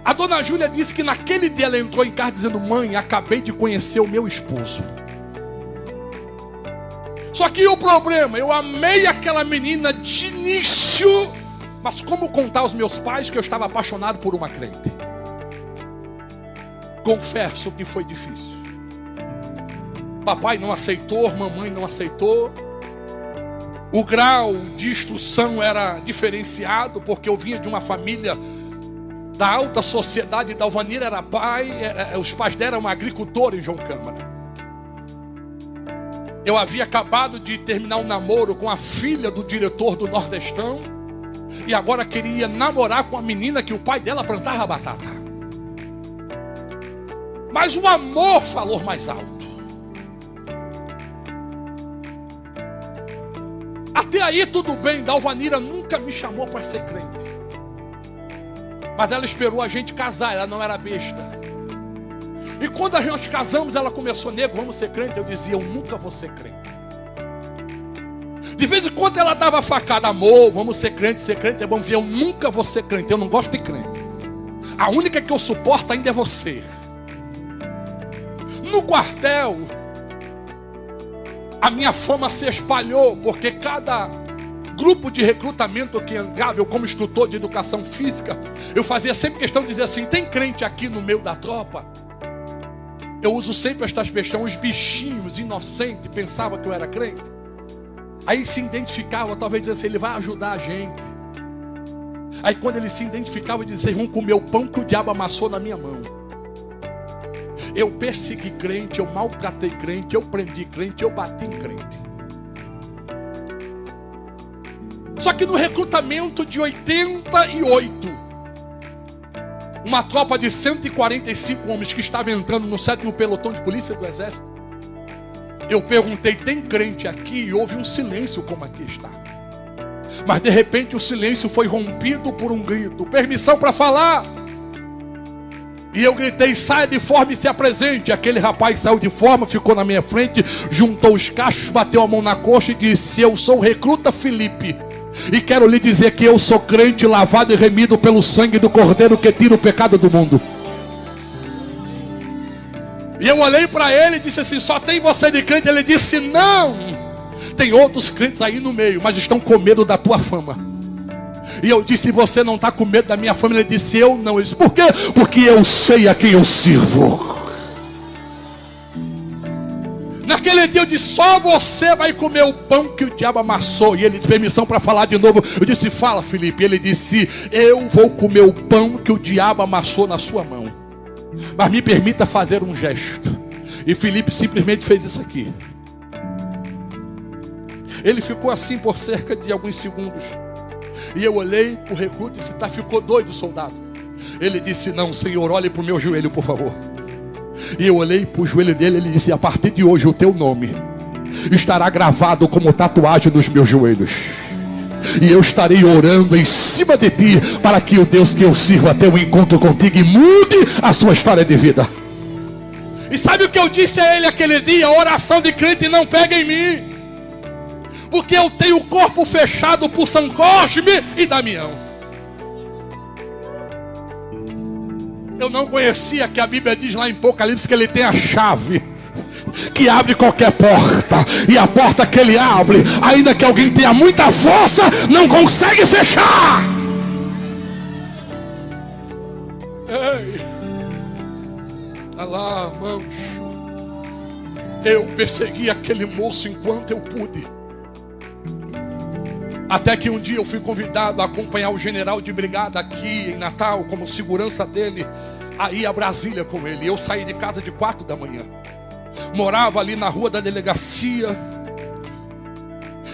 A dona Júlia disse que naquele dia ela entrou em casa dizendo: mãe, acabei de conhecer o meu esposo. Só que o problema, eu amei aquela menina de início, mas como contar aos meus pais que eu estava apaixonado por uma crente? Confesso que foi difícil. Papai não aceitou, mamãe não aceitou. O grau de instrução era diferenciado, porque eu vinha de uma família da alta sociedade. Dalvanir era pai, os pais dela eram agricultores em João Câmara. Eu havia acabado de terminar um namoro com a filha do diretor do Nordestão, e agora queria namorar com a menina que o pai dela plantava batata. Mas o amor falou mais alto. Até aí tudo bem, Dalvanira nunca me chamou para ser crente. Mas ela esperou a gente casar, ela não era besta. E quando a gente casamos, ela começou: nego, vamos ser crente? Eu dizia: eu nunca vou ser crente. De vez em quando ela dava facada: amor, vamos ser crente é bom ver. Eu nunca vou ser crente, eu não gosto de crente. A única que eu suporto ainda é você. No quartel, a minha fama se espalhou, porque cada grupo de recrutamento que entrava, eu como instrutor de educação física, eu fazia sempre questão de dizer assim: tem crente aqui no meio da tropa? Eu uso sempre esta expressão: os bichinhos inocentes pensavam que eu era crente. Aí se identificava, talvez dizendo assim: ele vai ajudar a gente. Aí quando ele se identificava, dizia: vocês vão comer o pão que o diabo amassou na minha mão. Eu persegui crente, eu maltratei crente, eu prendi crente, eu bati em crente. Só que no recrutamento de 88, uma tropa de 145 homens que estava entrando no 7º pelotão de polícia do exército, eu perguntei: tem crente aqui? E houve um silêncio como aqui está. Mas de repente o silêncio foi rompido por um grito: permissão para falar. E eu gritei: saia de forma e se apresente. Aquele rapaz saiu de forma, ficou na minha frente, juntou os cachos, bateu a mão na coxa e disse: eu sou o recruta Felipe, e quero lhe dizer que eu sou crente, lavado e remido pelo sangue do Cordeiro que tira o pecado do mundo. E eu olhei para ele e disse assim: só tem você de crente? Ele disse: não, tem outros crentes aí no meio, mas estão com medo da tua fama. E eu disse: você não está com medo da minha fama? Ele disse: eu não. Eu disse: por quê? Porque eu sei a quem eu sirvo. Naquele dia eu disse: só você vai comer o pão que o diabo amassou. E ele disse: permissão para falar de novo. Eu disse: fala, Felipe. Ele disse: eu vou comer o pão que o diabo amassou na sua mão, mas me permita fazer um gesto. E Felipe simplesmente fez isso aqui. Ele ficou assim por cerca de alguns segundos. E eu olhei para o recruta e disse: tá, ficou doido, soldado? Ele disse: não, senhor, olhe para o meu joelho, por favor. E eu olhei para o joelho dele. Ele disse: a partir de hoje o teu nome estará gravado como tatuagem nos meus joelhos, e eu estarei orando em cima de ti, para que o Deus que eu sirvo tenha um encontro contigo e mude a sua história de vida. E sabe o que eu disse a ele aquele dia? A oração de crente não pega em mim, porque eu tenho o corpo fechado por São Cosme e Damião. Eu não conhecia que a Bíblia diz lá em Apocalipse que ele tem a chave que abre qualquer porta, e a porta que ele abre, ainda que alguém tenha muita força, não consegue fechar. Ei, alá, mancho. Eu persegui aquele moço enquanto eu pude, até que um dia eu fui convidado a acompanhar o general de brigada aqui em Natal, como segurança dele, a ir a Brasília com ele. Eu saí de casa de 4 da manhã, morava ali na rua da delegacia,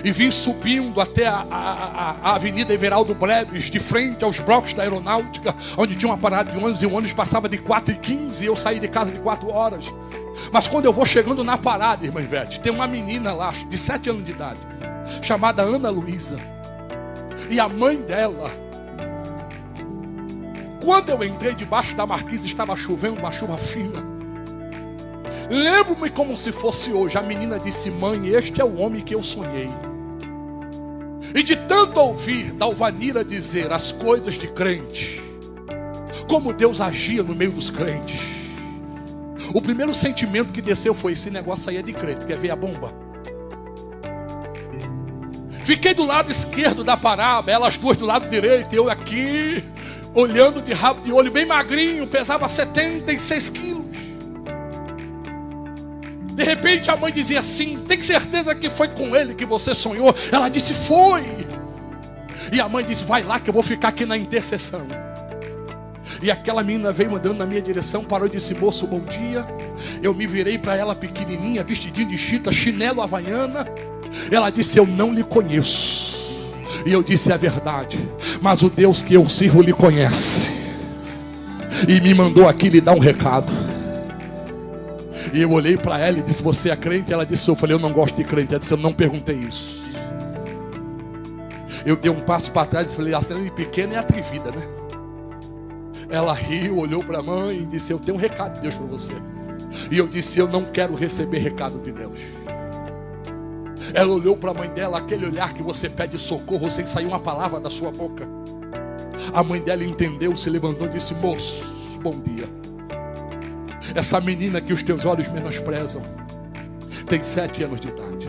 e vim subindo até a Avenida Everaldo Breves, de frente aos blocos da aeronáutica, onde tinha uma parada de ônibus, e o ônibus passava de 4h15, e eu saí de casa de 4 horas. Mas quando eu vou chegando na parada, irmã Ivete, tem uma menina lá, de 7 anos de idade, chamada Ana Luísa, e a mãe dela Quando eu entrei debaixo da marquise, estava chovendo, uma chuva fina. Lembro-me como se fosse hoje. A menina disse: mãe, este é o homem que eu sonhei. E de tanto ouvir Dalvanira dizer as coisas de crente, como Deus agia no meio dos crentes, o primeiro sentimento que desceu foi: esse negócio aí é de crente, quer ver a bomba? Fiquei do lado esquerdo da parada, elas duas do lado direito, eu aqui, olhando de rabo de olho, bem magrinho, pesava 76 quilos. De repente a mãe dizia assim: tem certeza que foi com ele que você sonhou? Ela disse: foi. E a mãe disse: vai lá que eu vou ficar aqui na intercessão. E aquela menina veio andando na minha direção, parou e disse: moço, bom dia. Eu me virei para ela pequenininha, vestidinho de chita, chinelo havaiana. Ela disse: eu não lhe conheço. E eu disse: é verdade, mas o Deus que eu sirvo lhe conhece e me mandou aqui lhe dar um recado. E eu olhei para ela e disse: você é crente? Ela disse: eu falei: eu não gosto de crente. Ela disse: eu não perguntei isso. Eu dei um passo para trás e falei: a cena pequena é atrevida, né? Ela riu, olhou para a mãe e disse: eu tenho um recado de Deus para você. E eu disse: eu não quero receber recado de Deus. Ela olhou para a mãe dela, aquele olhar que você pede socorro sem sair uma palavra da sua boca. A mãe dela entendeu, se levantou e disse: moço, bom dia. Essa menina que os teus olhos menosprezam tem 7 anos de idade.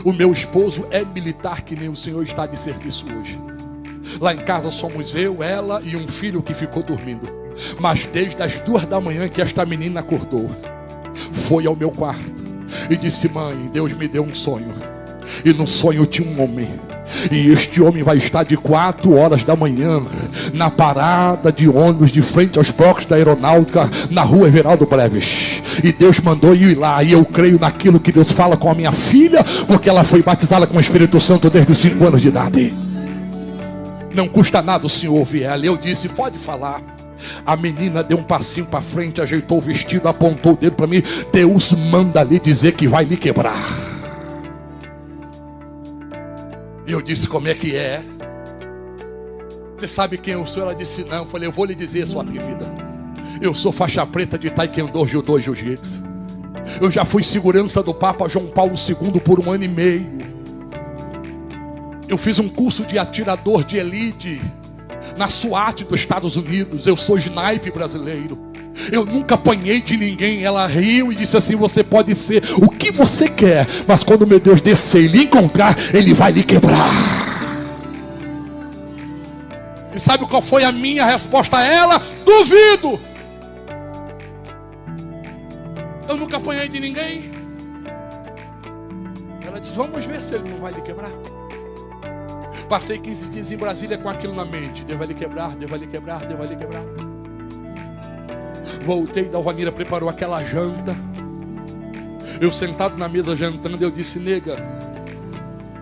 O meu esposo é militar, que nem o senhor está de serviço hoje. Lá em casa somos eu, ela e um filho que ficou dormindo. Mas desde as 2 da manhã que esta menina acordou, foi ao meu quarto e disse: mãe, Deus me deu um sonho. E no sonho tinha um homem. E este homem vai estar de 4 horas da manhã na parada de ônibus de frente aos blocos da aeronáutica, na rua Everaldo Breves. E Deus mandou ir lá. E eu creio naquilo que Deus fala com a minha filha, porque ela foi batizada com o Espírito Santo desde os 5 anos de idade. Não custa nada o senhor ouvir ela. Eu disse: pode falar. A menina deu um passinho para frente, ajeitou o vestido, apontou o dedo para mim: Deus manda lhe dizer que vai lhe quebrar. E eu disse: como é que é? Você sabe quem eu sou? Ela disse: não. Eu falei: eu vou lhe dizer, sua atrevida. Eu sou faixa preta de taekwondo, judô e jiu-jitsu. Eu já fui segurança do Papa João Paulo II por 1 ano e meio. Eu fiz um curso de atirador de elite na SWAT dos Estados Unidos. Eu sou sniper brasileiro. Eu nunca apanhei de ninguém. Ela riu e disse assim: você pode ser o que você quer, mas quando meu Deus descer e lhe encontrar, Ele vai lhe quebrar. E sabe qual foi a minha resposta a ela? Duvido. Eu nunca apanhei de ninguém. Ela disse: vamos ver se Ele não vai lhe quebrar. Passei 15 dias em Brasília com aquilo na mente: Deus vai lhe quebrar, Deus vai lhe quebrar, Deus vai lhe quebrar. Voltei, Dalvanira preparou aquela janta. Eu sentado na mesa jantando, eu disse: nega,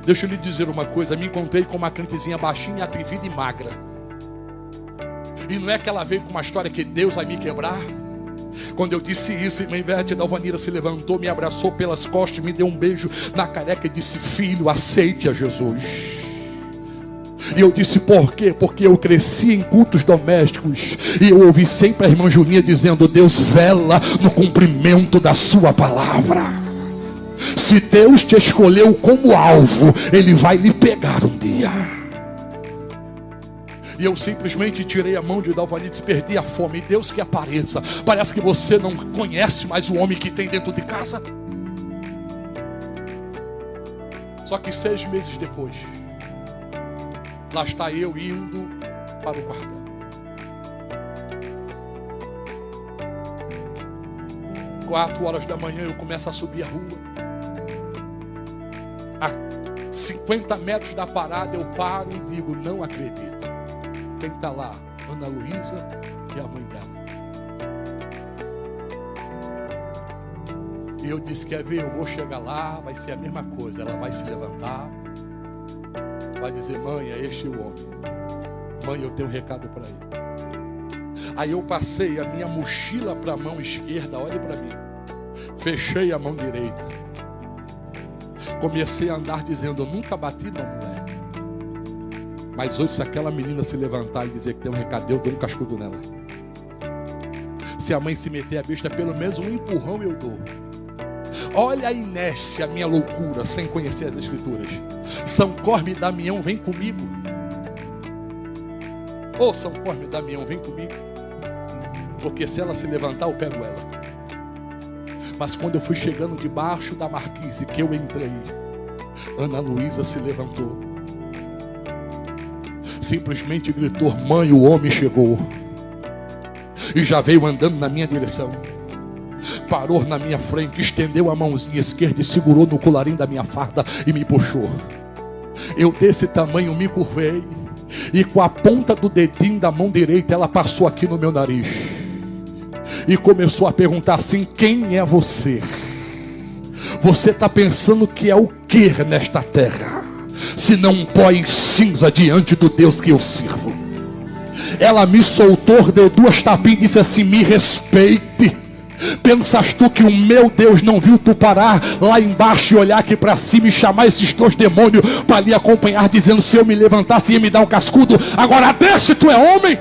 deixa eu lhe dizer uma coisa. Me encontrei com uma crentezinha baixinha, atrevida e magra. E não é que ela veio com uma história que Deus vai me quebrar. Quando eu disse isso, irmã Ivete, Dalvanira se levantou, me abraçou pelas costas, me deu um beijo na careca e disse: filho, aceite a Jesus. E eu disse: por quê? Porque eu cresci em cultos domésticos e eu ouvi sempre a irmã Julinha dizendo: Deus vela no cumprimento da sua palavra. Se Deus te escolheu como alvo, Ele vai lhe pegar um dia. E eu simplesmente tirei a mão de Dalvanira e disse: perdi a fome. E Deus que apareça. Parece que você não conhece mais o homem que tem dentro de casa. Só que 6 meses depois, lá está eu indo para o quartel. 4 horas da manhã eu começo a subir a rua. A 50 metros da parada eu paro e digo: não acredito. Quem está lá? Ana Luísa e a mãe dela. E eu disse: quer ver? Eu vou chegar lá, vai ser a mesma coisa. Ela vai se levantar, vai dizer: mãe, é este o homem. Mãe, eu tenho um recado para ele. Aí eu passei a minha mochila para a mão esquerda, olhe para mim. Fechei a mão direita. Comecei a andar dizendo: eu nunca bati numa mulher, Mas hoje, se aquela menina se levantar e dizer que tem um recado, eu dou um cascudo nela. Se a mãe se meter a besta, pelo menos um empurrão eu dou. Olha a inércia, a minha loucura, sem conhecer as escrituras. São Cosme e Damião, vem comigo. Ô, São Cosme e Damião, vem comigo. Porque se ela se levantar, eu pego ela. Mas quando eu fui chegando debaixo da marquise, que eu entrei, Ana Luísa se levantou. Simplesmente gritou: mãe, o homem chegou. E já veio andando na minha direção. Parou na minha frente, estendeu a mãozinha esquerda e segurou no colarinho da minha farda e me puxou. Eu desse tamanho me curvei, e com a ponta do dedinho da mão direita ela passou aqui no meu nariz e começou a perguntar assim: quem é você? Você está pensando que é o que nesta terra, se não um pó em cinza diante do Deus que eu sirvo? Ela me soltou, deu 2 tapinhas e disse assim: me respeite. Pensas tu que o meu Deus não viu tu parar lá embaixo e olhar aqui para cima e chamar esses 2 demônios para lhe acompanhar, dizendo: se eu me levantasse ia me dar um cascudo, agora desce, tu é homem?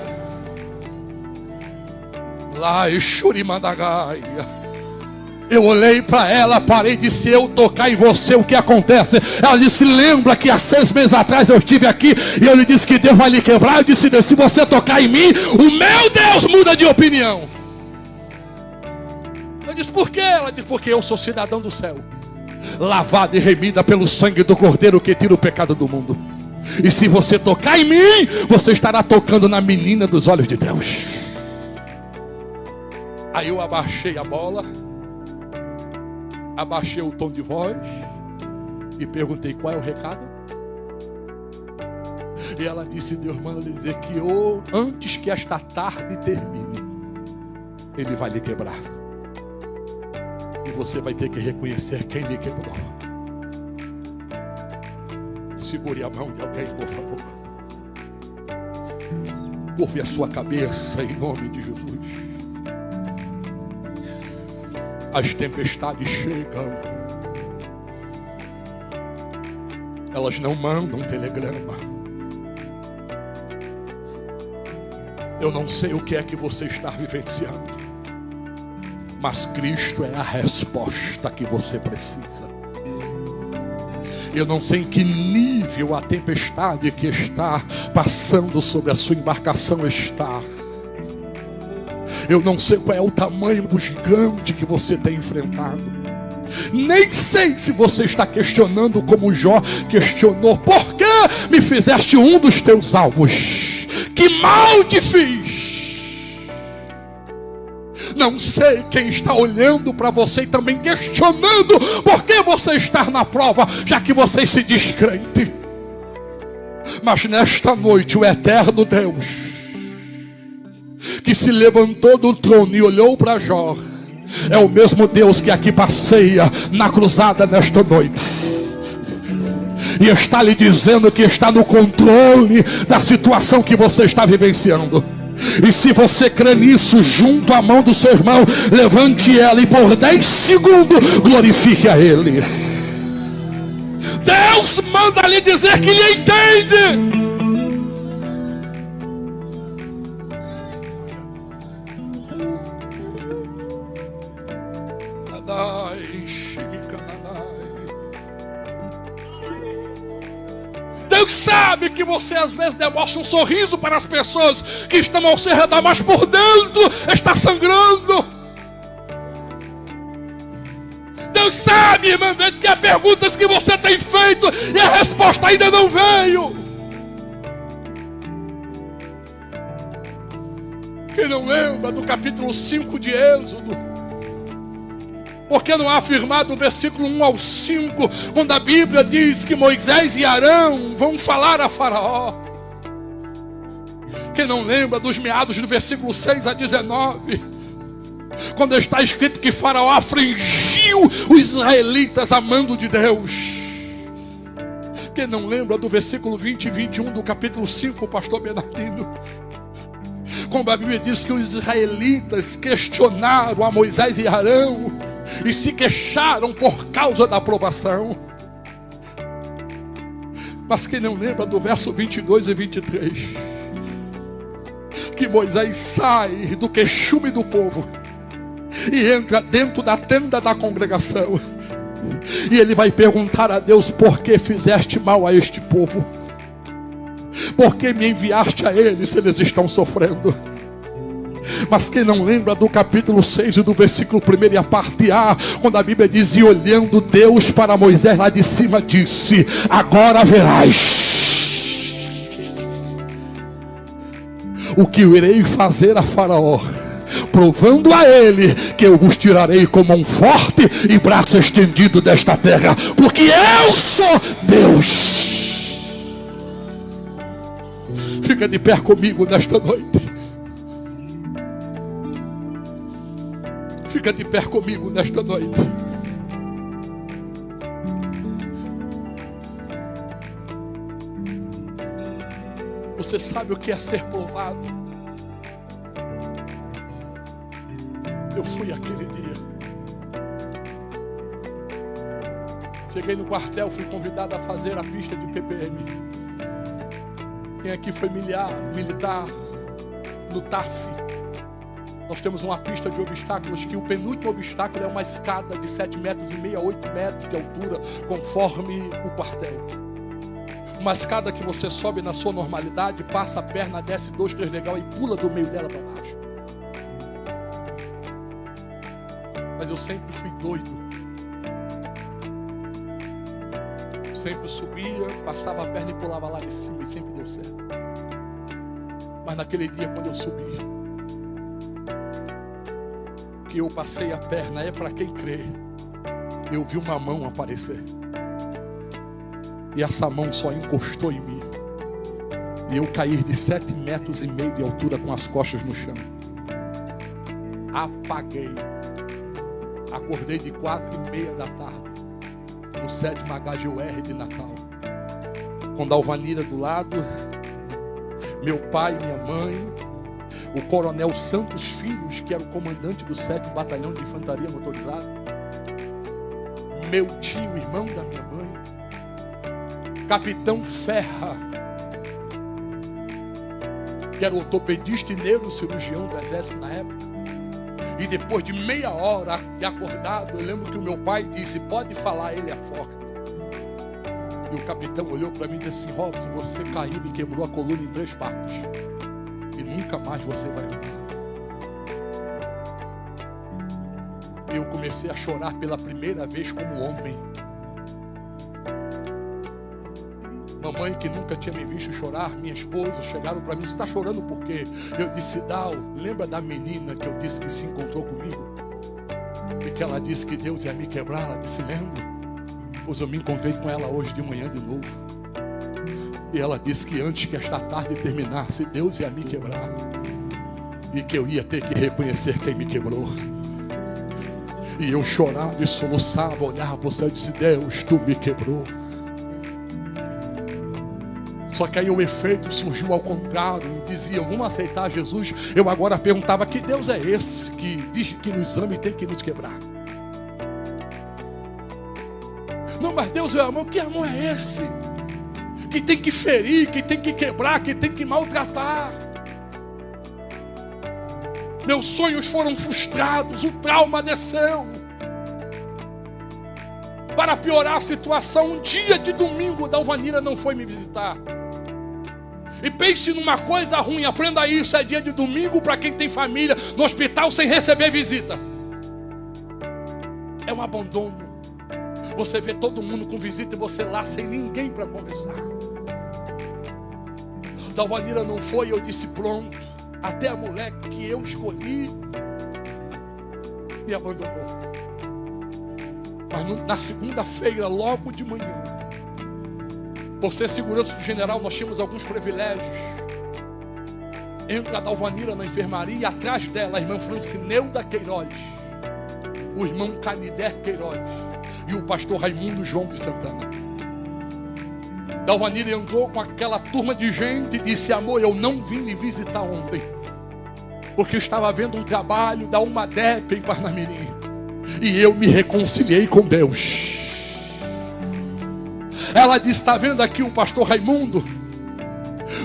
Lá em Xurimandagaia, eu olhei para ela, parei e disse: eu tocar em você, o que acontece? Ela disse: lembra que há 6 meses atrás eu estive aqui e eu lhe disse que Deus vai lhe quebrar? Eu disse: se você tocar em mim, o meu Deus muda de opinião. Eu disse: por quê? Ela disse: porque eu sou cidadão do céu, lavada e remida pelo sangue do Cordeiro que tira o pecado do mundo. E se você tocar em mim, você estará tocando na menina dos olhos de Deus. Aí eu abaixei a bola, abaixei o tom de voz e perguntei: qual é o recado? E ela disse: Deus manda lhe dizer que antes que esta tarde termine, Ele vai lhe quebrar. E você vai ter que reconhecer quem lhe quebrou. Segure a mão de alguém, por favor. Curve a sua cabeça em nome de Jesus. As tempestades chegam. Elas não mandam telegrama. Eu não sei o que é que você está vivenciando, mas Cristo é a resposta que você precisa. Eu não sei em que nível a tempestade que está passando sobre a sua embarcação está. Eu não sei qual é o tamanho do gigante que você tem enfrentado. Nem sei se você está questionando como Jó questionou: por que me fizeste um dos teus alvos? Que mal te fiz? Não sei quem está olhando para você e também questionando por que você está na prova, já que você se diz crente. Mas nesta noite o eterno Deus, que se levantou do trono e olhou para Jó, é o mesmo Deus que aqui passeia na cruzada nesta noite, e está lhe dizendo que está no controle da situação que você está vivenciando. E se você crê nisso, junto à mão do seu irmão, levante ela e por 10 segundos glorifique a Ele. Deus manda lhe dizer que lhe entende. Deus sabe que você às vezes demonstra um sorriso para as pessoas que estão ao seu redor, mas por dentro está sangrando. Deus sabe, irmão, que há perguntas que você tem feito e a resposta ainda não veio. Quem não lembra do capítulo 5 de Êxodo? Porque não há afirmado o versículo 1 ao 5, quando a Bíblia diz que Moisés e Arão vão falar a Faraó. Quem não lembra dos meados do versículo 6 a 19, quando está escrito que Faraó afligiu os israelitas a mando de Deus. Quem não lembra do versículo 20 e 21 do capítulo 5, pastor Bernardino, quando a Bíblia diz que os israelitas questionaram a Moisés e Arão e se queixaram por causa da provação. Mas quem não lembra do verso 22 e 23? Que Moisés sai do queixume do povo e entra dentro da tenda da congregação. E ele vai perguntar a Deus: por que fizeste mal a este povo? Por que me enviaste a eles se eles estão sofrendo? Mas quem não lembra do capítulo 6 e do versículo 1 e a parte A, quando a Bíblia diz: e olhando Deus para Moisés lá de cima, disse: agora verás o que eu irei fazer a Faraó, provando a ele que eu vos tirarei com mão forte e braço estendido desta terra, porque eu sou Deus. Fica de pé comigo nesta noite. Fica de pé comigo nesta noite. Você sabe o que é ser provado? Eu fui aquele dia. Cheguei no quartel, fui convidado a fazer a pista de PPM. Quem aqui foi militar no TAF? Nós temos uma pista de obstáculos que o penúltimo obstáculo é uma escada de 7,5 metros a 8 metros de altura, conforme o quartel. Uma escada que você sobe na sua normalidade, passa a perna, desce 2, 3 degraus e pula do meio dela para baixo. Mas eu sempre fui doido. Sempre subia, passava a perna e pulava lá de cima e sempre deu certo. Mas naquele dia, quando eu subi, que eu passei a perna, é para quem crê, eu vi uma mão aparecer. E essa mão só encostou em mim. E eu caí de 7,5 metros de altura com as costas no chão. Apaguei. Acordei de 4:30 da tarde, no 7º HGUR de Natal, com Dalvanira do lado, meu pai, minha mãe, o coronel Santos Filhos, que era o comandante do 7º Batalhão de Infantaria Motorizada, meu tio, irmão da minha mãe, capitão Ferra, que era ortopedista e neurocirurgião do exército na época. E depois de meia hora de acordado, eu lembro que o meu pai disse: pode falar, ele é forte. E o capitão olhou para mim e disse assim: Robson, você caiu e quebrou a coluna em 3 partes. E nunca mais você vai andar. Eu comecei a chorar pela primeira vez como homem. Mamãe, que nunca tinha me visto chorar, minha esposa, chegaram para mim: você está chorando por quê? Eu disse: Dal, lembra da menina que eu disse que se encontrou comigo? E que ela disse que Deus ia me quebrar? Ela disse: lembro. Pois eu me encontrei com ela hoje de manhã de novo. E ela disse que antes que esta tarde terminasse, Deus ia me quebrar. E que eu ia ter que reconhecer quem me quebrou. E eu chorava e soluçava, olhava para o céu e disse: Deus, tu me quebrou. Só que aí o efeito surgiu ao contrário. E diziam: vamos aceitar Jesus. Eu agora perguntava: que Deus é esse que diz que nos ama e tem que nos quebrar? Não, mas Deus é amor. Que amor é esse? Que tem que ferir, que tem que quebrar, que tem que maltratar. Meus sonhos foram frustrados, o trauma desceu. Para piorar a situação, um dia de domingo, Dalvanira não foi me visitar. E pense numa coisa ruim, aprenda isso: é dia de domingo para quem tem família no hospital sem receber visita. É um abandono. Você vê todo mundo com visita e você lá sem ninguém para conversar. Dalvanira não foi, eu disse: pronto. Até a mulher que eu escolhi me abandonou. Mas na segunda-feira, logo de manhã, por ser segurança do general, nós tínhamos alguns privilégios. Entra a Dalvanira na enfermaria e atrás dela a irmã Francineuda Queiroz, o irmão Canidé Queiroz e o pastor Raimundo João de Santana. Dalvanira entrou com aquela turma de gente e disse: amor, eu não vim lhe visitar ontem, porque eu estava vendo um trabalho da UMADEP em Parnamirim, e eu me reconciliei com Deus. Ela disse: está vendo aqui o pastor Raimundo?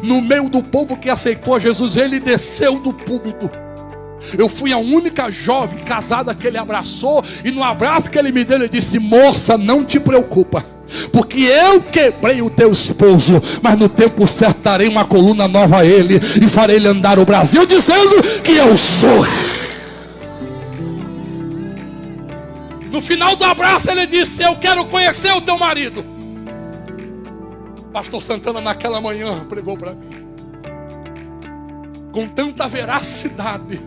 No meio do povo que aceitou Jesus, ele desceu do púlpito. Eu fui a única jovem casada que ele abraçou, e no abraço que ele me deu, ele disse: moça, não te preocupa, porque eu quebrei o teu esposo, mas no tempo certo darei uma coluna nova a ele, e farei ele andar o Brasil, dizendo que eu sou. No final do abraço ele disse: eu quero conhecer o teu marido. Pastor Santana naquela manhã pregou para mim com tanta veracidade,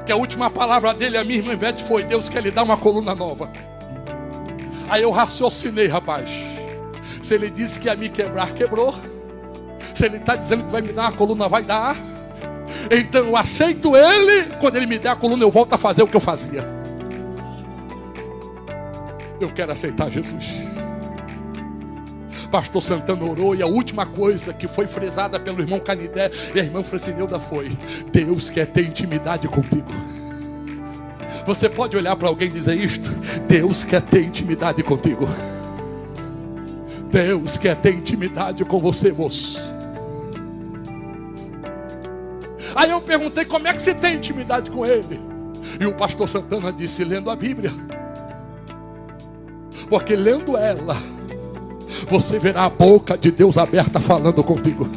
que a última palavra dele, a minha irmã Ivete, foi: Deus quer lhe dar uma coluna nova. Aí eu raciocinei, rapaz, se ele disse que ia me quebrar, quebrou. Se ele está dizendo que vai me dar uma coluna, vai dar. Então eu aceito ele. Quando ele me der a coluna, eu volto a fazer o que eu fazia. Eu quero aceitar Jesus. Pastor Santana orou, e a última coisa que foi frisada pelo irmão Canidé e a irmã Francineuda foi: Deus quer ter intimidade contigo. Você pode olhar para alguém e dizer isto: Deus quer ter intimidade contigo. Deus quer ter intimidade com você, moço. Aí eu perguntei: como é que se tem intimidade com ele? E o pastor Santana disse: lendo a Bíblia. Porque lendo ela, você verá a boca de Deus aberta falando contigo.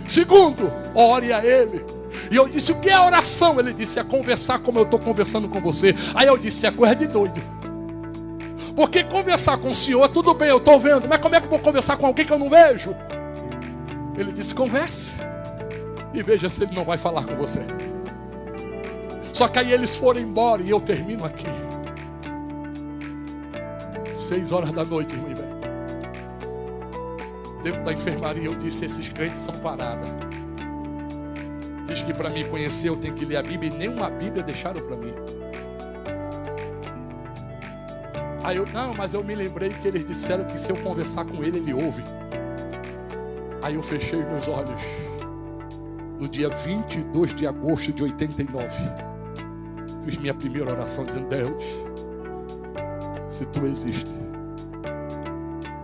Segundo, ore a Ele. E eu disse: o que é oração? Ele disse: é conversar como eu estou conversando com você. Aí eu disse: é coisa de doido. Porque conversar com o Senhor, tudo bem, eu estou vendo, mas como é que eu vou conversar com alguém que eu não vejo? Ele disse: converse e veja se Ele não vai falar com você. Só que aí eles foram embora, e eu termino aqui. 6 horas da noite, irmã Ivete. Dentro da enfermaria eu disse: esses crentes são paradas. Diz que para me conhecer eu tenho que ler a Bíblia, e nenhuma Bíblia deixaram para mim. Aí eu: não, mas eu me lembrei que eles disseram que se eu conversar com ele, ele ouve. Aí eu fechei meus olhos. No dia 22 de agosto de 89, fiz minha primeira oração dizendo: Deus, se tu existes,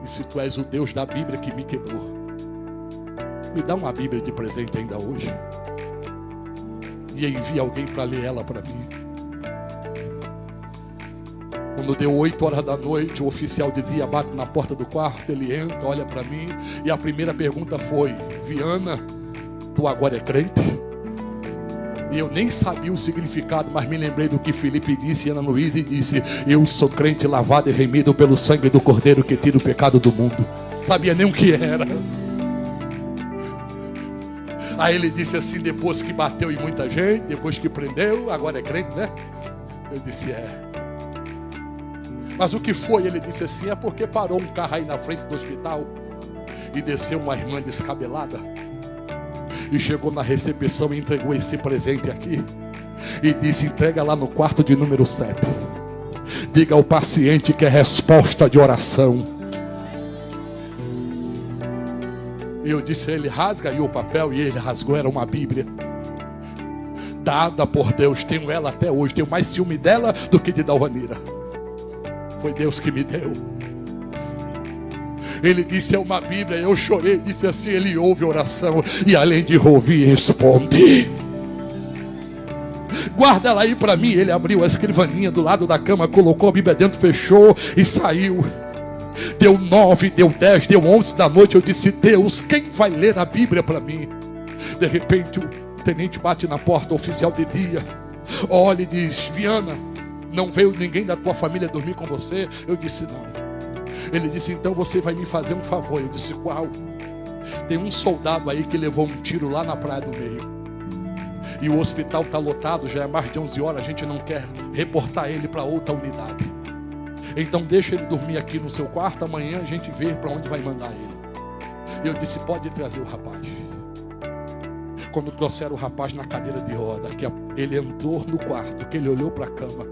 e se tu és o Deus da Bíblia que me quebrou, me dá uma Bíblia de presente ainda hoje, e envia alguém para ler ela para mim. Quando deu 8 horas da noite, o oficial de dia bate na porta do quarto, ele entra, olha para mim, e a primeira pergunta foi: Viana, tu agora é crente? E eu nem sabia o significado, mas me lembrei do que Felipe disse, e Ana Luísa, e disse: eu sou crente lavado e remido pelo sangue do Cordeiro que tira o pecado do mundo. Sabia nem o que era. Aí ele disse assim, depois que bateu em muita gente, depois que prendeu, agora é crente, né? Eu disse: é. Mas o que foi? Ele disse assim: é porque parou um carro aí na frente do hospital e desceu uma irmã descabelada e chegou na recepção e entregou esse presente aqui e disse: entrega lá no quarto de número 7. Diga ao paciente que é resposta de oração. E eu disse a ele: rasga aí o papel. E ele rasgou, era uma Bíblia dada por Deus. Tenho ela até hoje, tenho mais ciúme dela do que de Dalvanira. Foi Deus que me deu. Ele disse: é uma Bíblia. Eu chorei, disse assim: ele ouve oração, e além de ouvir, responde. Guarda ela aí para mim. Ele abriu a escrivaninha do lado da cama, colocou a Bíblia dentro, fechou e saiu. Deu 9, deu 10, deu 11 da noite. Eu disse: Deus, quem vai ler a Bíblia para mim? De repente o tenente bate na porta, o oficial de dia olha e diz: Viana, não veio ninguém da tua família dormir com você? Eu disse: não. Ele disse: então você vai me fazer um favor. Eu disse: qual? Tem um soldado aí que levou um tiro lá na Praia do Meio, e o hospital está lotado, já é mais de 11 horas, a gente não quer reportar ele para outra unidade. Então deixa ele dormir aqui no seu quarto, amanhã a gente vê para onde vai mandar ele. Eu disse: pode trazer o rapaz. Quando trouxeram o rapaz na cadeira de roda, que ele entrou no quarto, que ele olhou para a cama,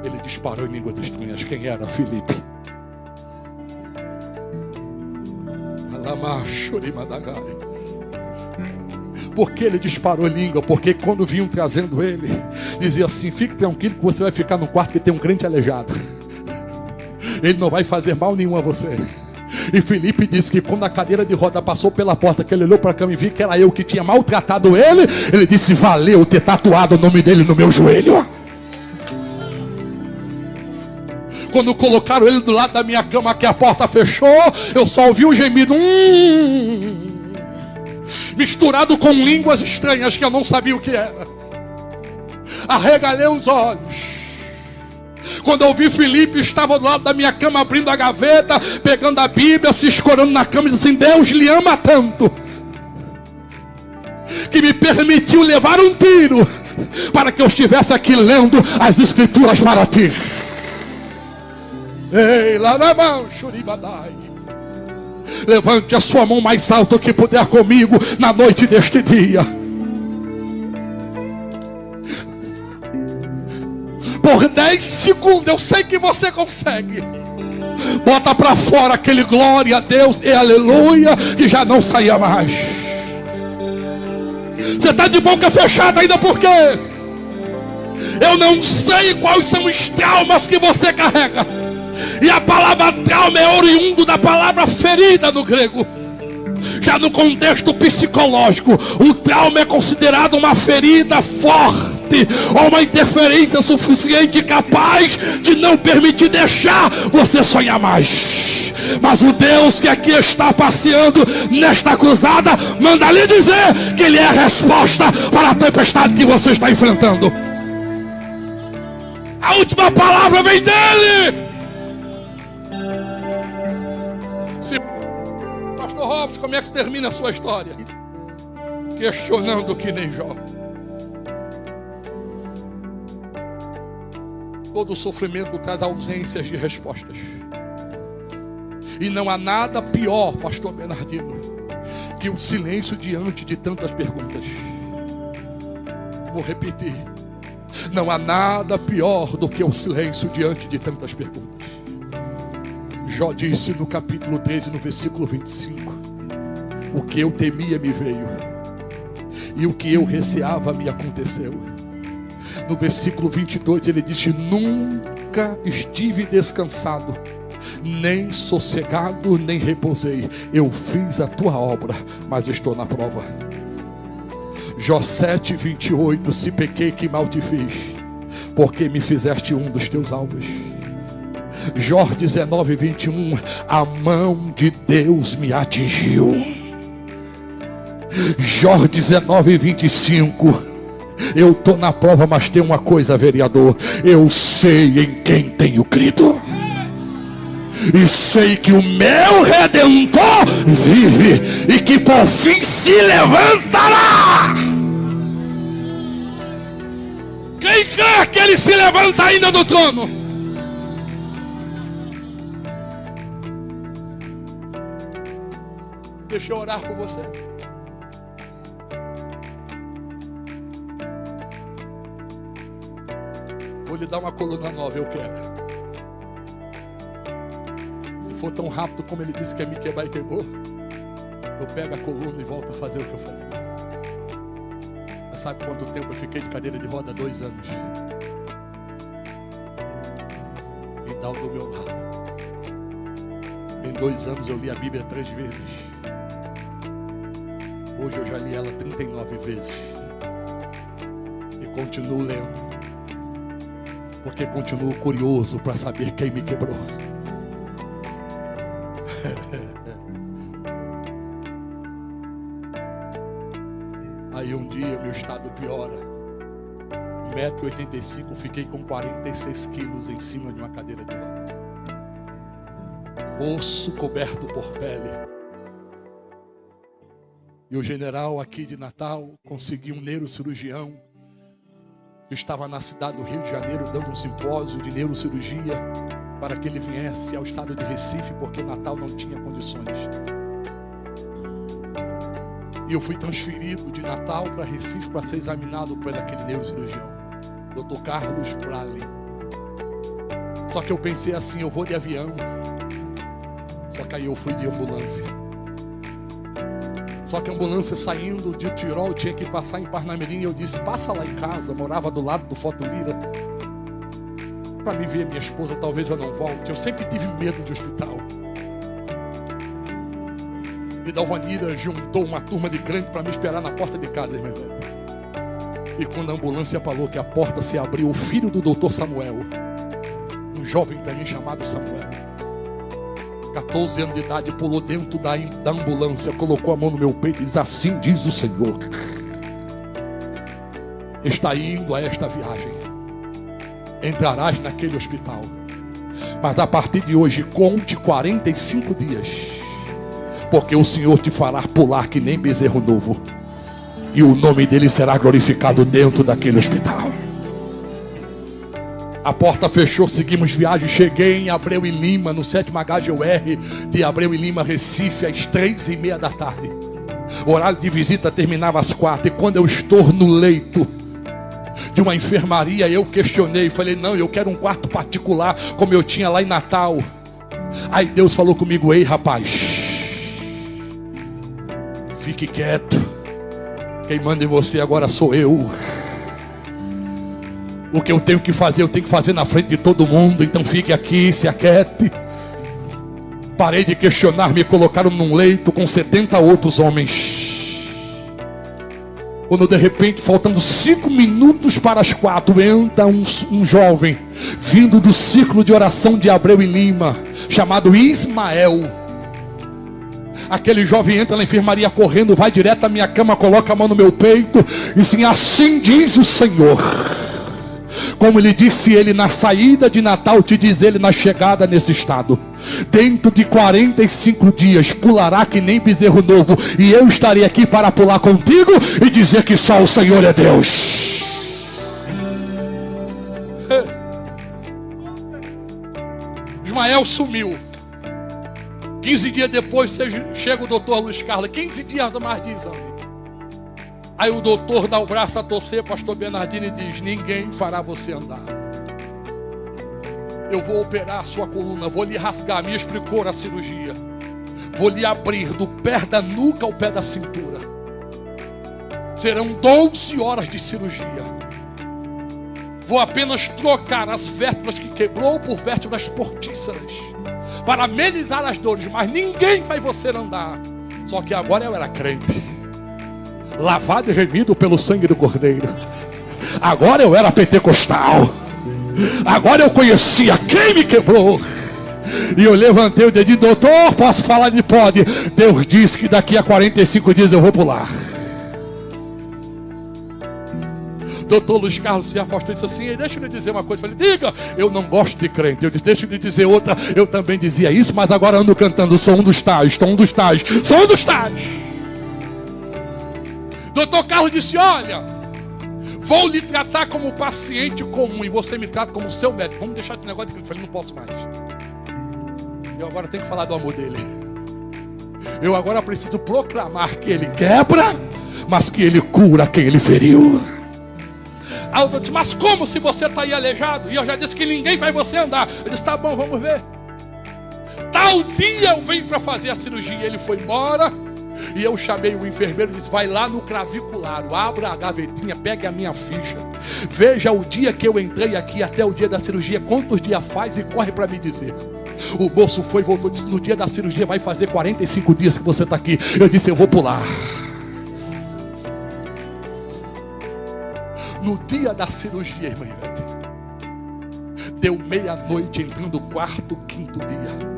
ele disparou em línguas estranhas. Quem era? Felipe. Por que ele disparou em língua? Porque quando vinham trazendo ele, dizia assim: fique tranquilo que você vai ficar no quarto que tem um crente aleijado. Ele não vai fazer mal nenhum a você. E Felipe disse que quando a cadeira de roda passou pela porta, que ele olhou para a cama e viu que era eu que tinha maltratado ele, ele disse: valeu ter tatuado o nome dele no meu joelho. Quando colocaram ele do lado da minha cama, que a porta fechou, eu só ouvi um gemido, misturado com línguas estranhas que eu não sabia o que era. Arregalei os olhos. Quando eu vi Felipe, estava do lado da minha cama, abrindo a gaveta, pegando a Bíblia, se escorando na cama e dizendo assim: Deus lhe ama tanto que me permitiu levar um tiro para que eu estivesse aqui lendo as Escrituras para ti. Ei, lá na mão, Shuribadai. Levante a sua mão mais alto que puder comigo na noite deste dia. Por 10 segundos, eu sei que você consegue. Bota para fora aquele glória a Deus e aleluia, que já não saia mais. Você está de boca fechada ainda por quê? Eu não sei quais são os traumas que você carrega. E a palavra trauma é oriundo da palavra ferida no grego. Já no contexto psicológico, o trauma é considerado uma ferida forte, ou uma interferência suficiente capaz de não permitir deixar você sonhar mais. Mas o Deus que aqui está passeando nesta cruzada manda lhe dizer que Ele é a resposta para a tempestade que você está enfrentando. A última palavra vem dele. Pastor Robson, como é que termina a sua história? Questionando que nem Jó. Todo sofrimento traz ausências de respostas. E não há nada pior, pastor Bernardino, que o silêncio diante de tantas perguntas. Vou repetir. Não há nada pior do que o silêncio diante de tantas perguntas. Jó disse no capítulo 13, no versículo 25: o que eu temia me veio, e o que eu receava me aconteceu. No versículo 22 ele disse: nunca estive descansado, nem sossegado, nem repousei. Eu fiz a tua obra, mas estou na prova. Jó 7, 28: se pequei, que mal te fiz, porque me fizeste um dos teus alvos. Jó 19, 21: a mão de Deus me atingiu. Jó 19, 25: eu estou na prova, mas tem uma coisa, vereador: eu sei em quem tenho crido, e sei que o meu Redentor vive, e que por fim se levantará. Quem crê que ele se levanta ainda do trono? Deixa eu orar por você. Vou lhe dar uma coluna nova, eu quero. Se for tão rápido como ele disse que ia me quebrar e quebrou, eu pego a coluna e volto a fazer o que eu fazia. Mas sabe quanto tempo eu fiquei de cadeira de roda? 2 anos. E dá o do meu lado. Em 2 anos eu li a Bíblia 3 vezes. Hoje eu já li ela 39 vezes. E continuo lendo. Porque continuo curioso para saber quem me quebrou. Aí um dia meu estado piora. 1,85 m, fiquei com 46 quilos em cima de uma cadeira de roda. Osso coberto por pele. E o general aqui de Natal conseguiu um neurocirurgião. Eu estava na cidade do Rio de Janeiro dando um simpósio de neurocirurgia para que ele viesse ao estado de Recife, porque Natal não tinha condições. E eu fui transferido de Natal para Recife para ser examinado por aquele neurocirurgião, Dr. Carlos Brale. Só que eu pensei assim: eu vou de avião. Só que aí eu fui de ambulância. Só que a ambulância saindo de Tirol tinha que passar em Parnamirim. E eu disse: passa lá em casa. Morava do lado do Foto Lira. para me ver minha esposa, talvez eu não volte. Eu sempre tive medo de hospital. E Dalvanira juntou uma turma de crente para me esperar na porta de casa, irmã. E quando a ambulância falou que a porta se abriu, o filho do doutor Samuel, um jovem também chamado Samuel, 14 anos de idade, pulou dentro da ambulância, colocou a mão no meu peito e diz: assim diz o Senhor, está indo a esta viagem, entrarás naquele hospital, mas a partir de hoje conte 45 dias, porque o Senhor te fará pular que nem bezerro novo, e o nome dele será glorificado dentro daquele hospital. A porta fechou, seguimos viagem. Cheguei em Abreu e Lima, no 7º HGUR de Abreu e Lima, Recife, às 3h30 da tarde. O horário de visita terminava às 4h. E quando eu estou no leito de uma enfermaria, eu questionei, falei: não, eu quero um quarto particular, como eu tinha lá em Natal. Aí Deus falou comigo: ei rapaz, fique quieto, quem manda em você agora sou eu. O que eu tenho que fazer, eu tenho que fazer na frente de todo mundo. Então fique aqui, se aquiete. Parei de questionar, me colocaram num leito com 70 outros homens. Quando de repente, faltando 5 minutos para as 4, entra um jovem, vindo do círculo de oração de Abreu e Lima, chamado Ismael. Aquele jovem entra na enfermaria correndo, vai direto à minha cama, coloca a mão no meu peito e assim: assim diz o Senhor. Como lhe disse ele na saída de Natal, te diz ele na chegada nesse estado: dentro de 45 dias pulará que nem bezerro novo, e eu estarei aqui para pular contigo e dizer que só o Senhor é Deus. Ismael sumiu. 15 dias depois chega o doutor Luiz Carlos, 15 dias mais de exame. Aí o doutor dá o braço a torcer, pastor Bernardino, e diz: ninguém fará você andar. Eu vou operar a sua coluna, vou lhe rasgar, me explicou a cirurgia. Vou lhe abrir do pé da nuca ao pé da cintura. Serão 12 horas de cirurgia. Vou apenas trocar as vértebras que quebrou por vértebras portíceras, para amenizar as dores, mas ninguém faz você andar. Só que agora eu era crente, lavado e remido pelo sangue do Cordeiro. Agora eu era pentecostal. Agora eu conhecia quem me quebrou. E eu levantei o dedinho: doutor, posso falar? Ele pode. Deus disse que daqui a 45 dias eu vou pular. Doutor Luiz Carlos se afastou e disse assim: deixa eu lhe dizer uma coisa. Eu falei: diga. Eu não gosto de crente. Eu disse: deixa eu lhe dizer outra. Eu também dizia isso, mas agora ando cantando: sou um dos tais, sou um dos tais, sou um dos tais. Doutor Carlos disse: olha, vou lhe tratar como paciente comum e você me trata como seu médico. Vamos deixar esse negócio de que eu falei: não posso mais. Eu agora tenho que falar do amor dele. Eu agora preciso proclamar que ele quebra, mas que ele cura quem ele feriu. Aí eu disse: mas como se você está aí aleijado? E eu já disse que ninguém faz você andar. Eu disse: tá bom, vamos ver. Tal dia eu venho para fazer a cirurgia. Ele foi embora. E eu chamei o enfermeiro e disse: vai lá no claviculário, abra a gavetinha, pegue a minha ficha, veja o dia que eu entrei aqui até o dia da cirurgia, quantos dias faz, e corre para me dizer. O moço foi e voltou e disse: no dia da cirurgia vai fazer 45 dias que você está aqui. Eu disse: eu vou pular. No dia da cirurgia, irmã Ivete, deu meia-noite, entrando o quarto, quinto dia.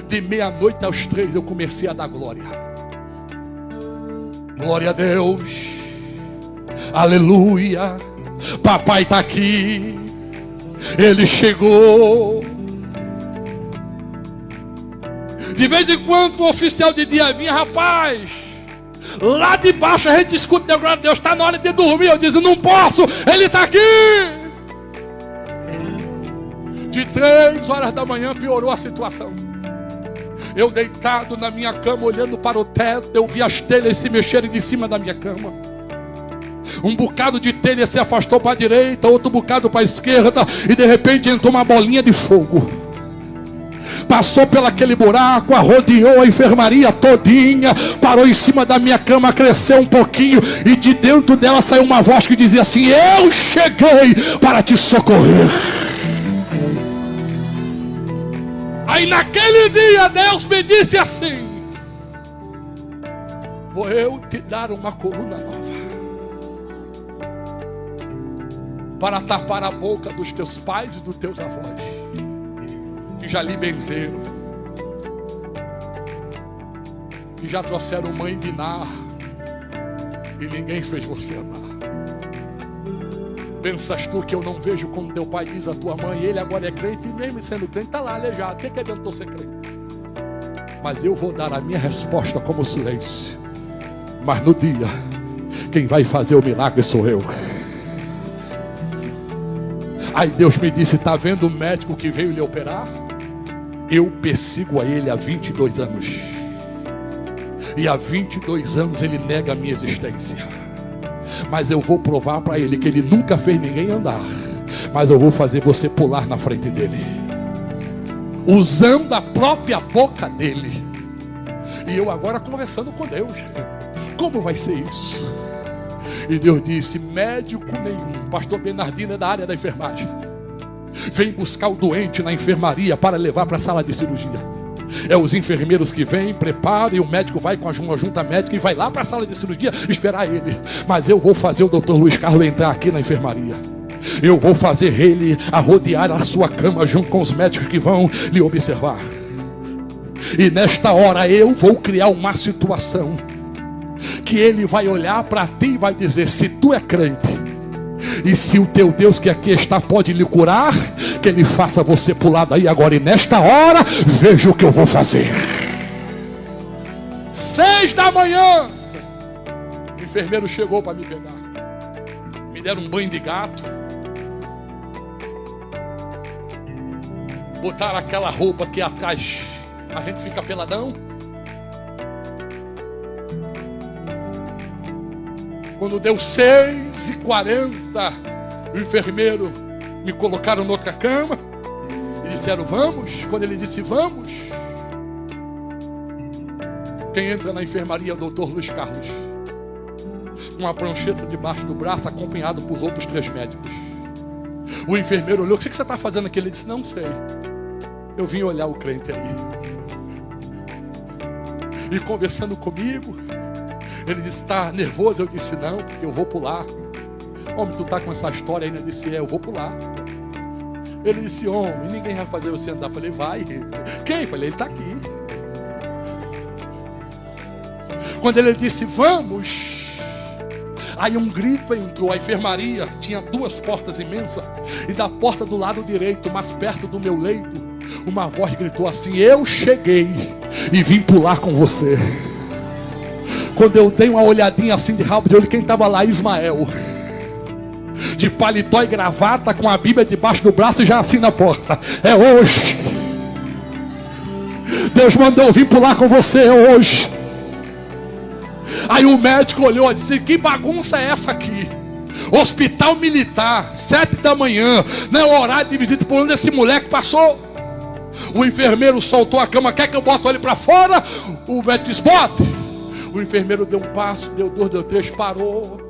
De meia-noite aos 3 eu comecei a dar glória. Glória a Deus. Aleluia. Papai está aqui. Ele chegou. De vez em quando o oficial de dia vinha: rapaz, lá de baixo a gente escuta a glória de Deus, está na hora de dormir. Eu disse: não posso, ele está aqui. De 3 horas da manhã piorou a situação. Eu deitado na minha cama, olhando para o teto, eu vi as telhas se mexerem de cima da minha cama. Um bocado de telha se afastou para a direita, outro bocado para a esquerda, e de repente entrou uma bolinha de fogo. Passou pelaquele buraco, arrodeou a enfermaria todinha, parou em cima da minha cama, cresceu um pouquinho, e de dentro dela saiu uma voz que dizia assim: eu cheguei para te socorrer. Aí naquele dia Deus me disse assim: vou eu te dar uma coluna nova, para tapar a boca dos teus pais e dos teus avós, que já lhe benzeram, que já trouxeram mãe de Nar, e ninguém fez você andar. Pensas tu que eu não vejo como teu pai diz a tua mãe, ele agora é crente, e mesmo sendo crente está lá aleijado, o que adiantou ser crente? Mas eu vou dar a minha resposta como silêncio. Mas no dia, quem vai fazer o milagre sou eu. Aí Deus me disse: está vendo o médico que veio lhe operar? Eu persigo a ele há 22 anos. E há 22 anos ele nega a minha existência. Mas eu vou provar para ele que ele nunca fez ninguém andar. Mas eu vou fazer você pular na frente dele, usando a própria boca dele. E eu agora conversando com Deus: como vai ser isso? E Deus disse: médico nenhum, pastor Bernardino é da área da enfermagem, vem buscar o doente na enfermaria para levar para a sala de cirurgia. É os enfermeiros que vêm, preparam, e o médico vai com a junta médica e vai lá para a sala de cirurgia esperar ele. Mas eu vou fazer o Dr. Luiz Carlos entrar aqui na enfermaria. Eu vou fazer ele rodear a sua cama junto com os médicos que vão lhe observar. E nesta hora eu vou criar uma situação que ele vai olhar para ti e vai dizer: se tu é crente, e se o teu Deus que aqui está pode lhe curar, que ele faça você pular daí agora. E nesta hora, veja o que eu vou fazer. 6 da manhã, o enfermeiro chegou para me pegar. Me deram um banho de gato, botaram aquela roupa que atrás a gente fica peladão. Quando deu 6h40, o enfermeiro me colocaram noutra cama e disseram: vamos. Quando ele disse vamos, quem entra na enfermaria é o Dr. Luiz Carlos, com uma prancheta debaixo do braço, acompanhado por outros 3 médicos. O enfermeiro olhou: o que você está fazendo aqui? Ele disse: não sei, eu vim olhar o crente aí. E conversando comigo, ele disse: está nervoso? Eu disse: não, porque eu vou pular. Homem, tu está com essa história ainda? Eu disse: eu vou pular. Ele disse: homem, ninguém vai fazer você andar. Eu falei: vai. Quem? Eu falei: ele está aqui. Quando ele disse vamos, aí um grito entrou. A enfermaria tinha 2 portas imensas, e da porta do lado direito, mais perto do meu leito, uma voz gritou assim: eu cheguei e vim pular com você. Quando eu dei uma olhadinha assim de rabo de olho, quem estava lá? Ismael, de paletó e gravata, com a Bíblia debaixo do braço e já assim na porta. É hoje. Deus mandou eu vir pular com você, é hoje. Aí o médico olhou e disse: que bagunça é essa aqui? Hospital militar, 7 da manhã, não é o horário de visita. Por onde esse moleque passou? O enfermeiro soltou a cama: quer que eu bote ele para fora? O médico disse: bote. O enfermeiro deu um passo, deu 2, deu 3, parou,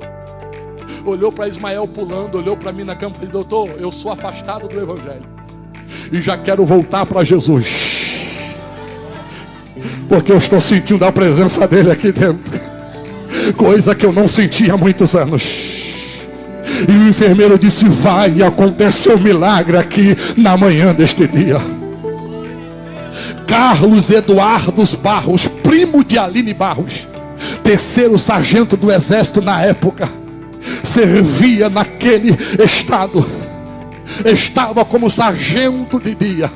olhou para Ismael pulando, olhou para mim na cama e falou: doutor, eu sou afastado do evangelho e já quero voltar para Jesus, porque eu estou sentindo a presença dele aqui dentro, coisa que eu não sentia há muitos anos. E o enfermeiro disse: vai acontecer um milagre aqui na manhã deste dia. Carlos Eduardo Barros, primo de Aline Barros, 3º sargento do exército na época, servia naquele estado, estava como sargento de dia.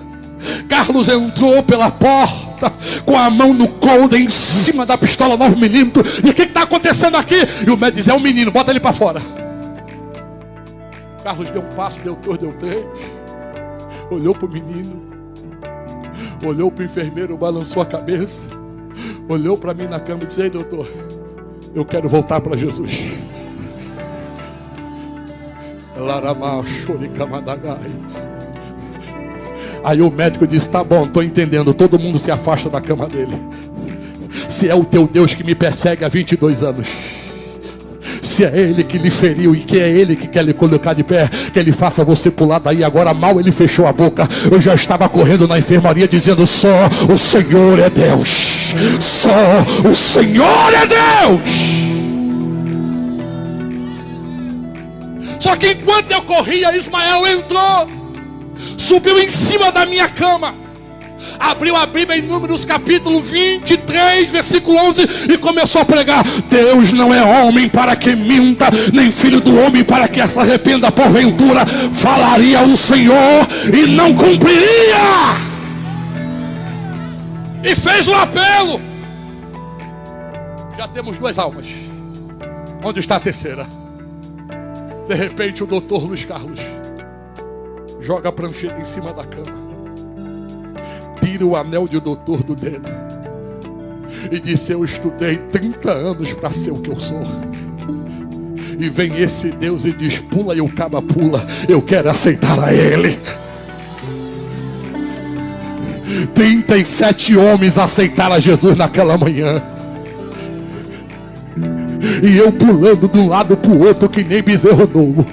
Carlos entrou pela porta com a mão no coldre, em cima da pistola 9mm. E o que está acontecendo aqui? E o médico diz: é um menino, bota ele para fora. Carlos deu um passo, deu 2, deu 3, olhou para o menino, olhou para o enfermeiro, balançou a cabeça, olhou para mim na cama e disse: ei, doutor, eu quero voltar para Jesus. Aí o médico disse: tá bom, estou entendendo. Todo mundo se afasta da cama dele. Se é o teu Deus que me persegue há 22 anos, se é ele que lhe feriu e que é ele que quer lhe colocar de pé, que ele faça você pular daí agora. Mal ele fechou a boca, eu já estava correndo na enfermaria dizendo: só o Senhor é Deus, só o Senhor é Deus. Só que enquanto eu corria, Ismael entrou, subiu em cima da minha cama, abriu a Bíblia em Números capítulo 23, versículo 11, e começou a pregar: Deus não é homem para que minta, nem filho do homem para que se arrependa. Porventura falaria o Senhor e não cumpriria. E fez um apelo. Já temos 2 almas. Onde está a terceira? De repente o doutor Luiz Carlos joga a prancheta em cima da cama, tira o anel de doutor do dedo e disse: eu estudei 30 anos para ser o que eu sou. E vem esse Deus e diz: pula, e o caba pula. Eu quero aceitar a ele. 37 homens aceitaram a Jesus naquela manhã, e eu pulando de um lado para o outro que nem bezerro novo.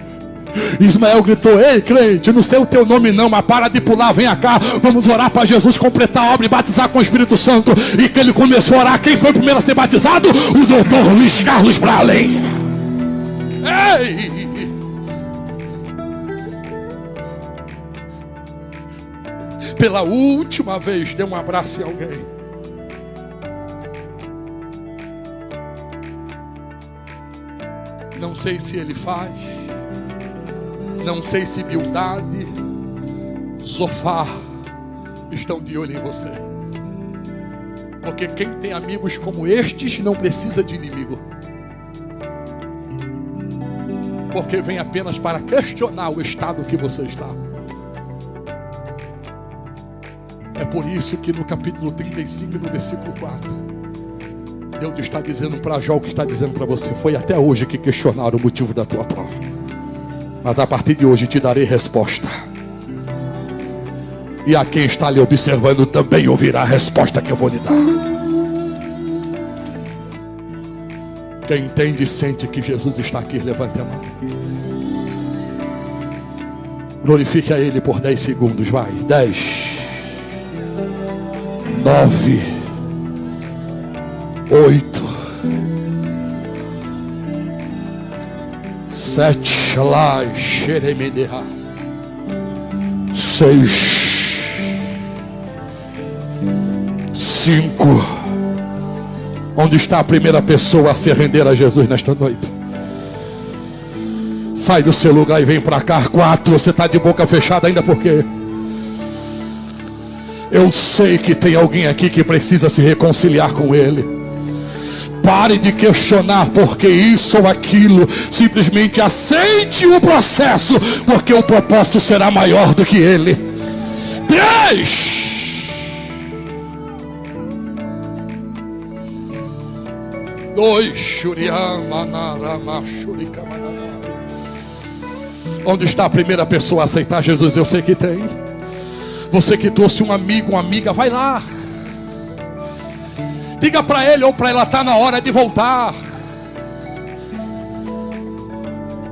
Ismael gritou: ei crente, não sei o teu nome não, mas para de pular, vem cá, vamos orar para Jesus completar a obra e batizar com o Espírito Santo. E que ele começou a orar, quem foi o primeiro a ser batizado? O doutor Luiz Carlos Bralem. Ei! Pela última vez, dê um abraço em alguém. Não sei se ele faz, não sei se Bildade, Zofar estão de olho em você. Porque quem tem amigos como estes não precisa de inimigo. Porque vem apenas para questionar o estado que você está. É por isso que no capítulo 35 e no versículo 4, Deus está dizendo para Jó o que está dizendo para você: foi até hoje que questionaram o motivo da tua prova, mas a partir de hoje te darei resposta. E a quem está lhe observando também ouvirá a resposta que eu vou lhe dar. Quem entende e sente que Jesus está aqui, levante a mão. Glorifique a Ele por 10 segundos, vai. 10, 9, 8, 7, lá, xeremedeha, 6, 5. Onde está a primeira pessoa a se render a Jesus nesta noite? Sai do seu lugar e vem para cá. 4, você está de boca fechada ainda por quê? Eu sei que tem alguém aqui que precisa se reconciliar com Ele. Pare de questionar porque isso ou aquilo. Simplesmente aceite o processo, porque o propósito será maior do que ele. 3. Onde está a primeira pessoa a aceitar Jesus? Eu sei que tem. Você que trouxe um amigo, uma amiga, vai lá. Diga para ele ou para ela: está na hora de voltar.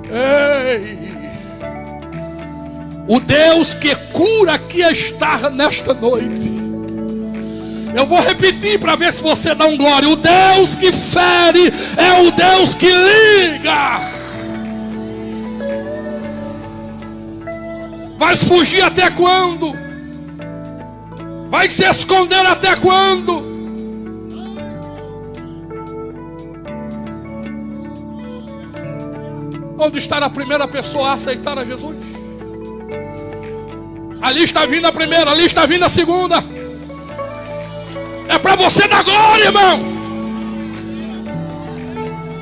Ei! O Deus que cura aqui está nesta noite. Eu vou repetir para ver se você dá um glória. O Deus que fere é o Deus que liga. Vai fugir até quando? Vai se esconder até quando? Onde está a primeira pessoa a aceitar a Jesus? Ali está vindo a primeira, ali está vindo a segunda. É para você dar glória, irmão.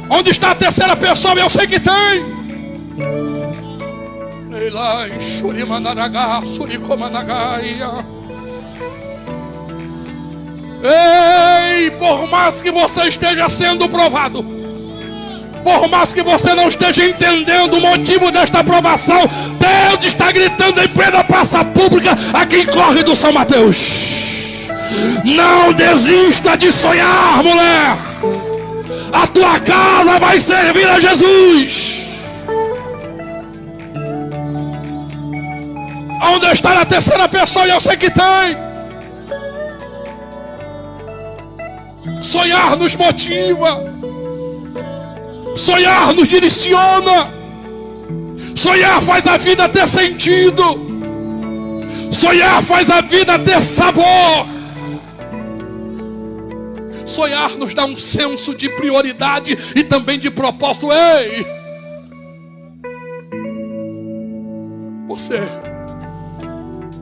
Onde está a terceira pessoa? Eu sei que tem. Ei lá, enxurimanaragá, suricomanagaia. Ei, por mais que você esteja sendo provado, por mais que você não esteja entendendo o motivo desta provação, Deus está gritando em plena praça pública a quem corre do São Mateus: não desista de sonhar, mulher. A tua casa vai servir a Jesus. Onde está a terceira pessoa? Eu sei que tem. Sonhar nos motiva. Sonhar nos direciona. Sonhar faz a vida ter sentido. Sonhar faz a vida ter sabor. Sonhar nos dá um senso de prioridade e também de propósito. Ei! Você,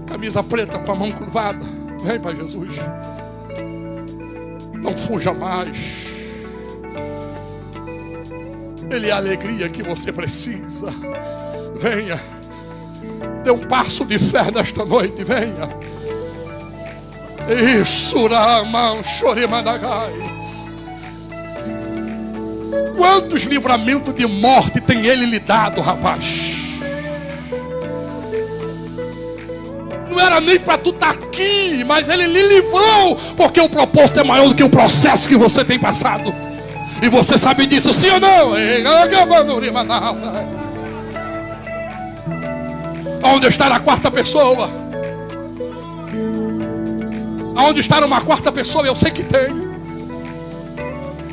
camisa preta com a mão curvada, vem para Jesus. Não fuja mais. Ele é a alegria que você precisa. Venha. Dê um passo de fé nesta noite. Venha. Isso, Raman, Chorimadagai. Quantos livramentos de morte tem ele lhe dado, rapaz? Não era nem para tu estar aqui, mas ele lhe livrou, porque o propósito é maior do que o processo que você tem passado. E você sabe disso, sim ou não? Onde está a quarta pessoa? Aonde está uma quarta pessoa? Eu sei que tem.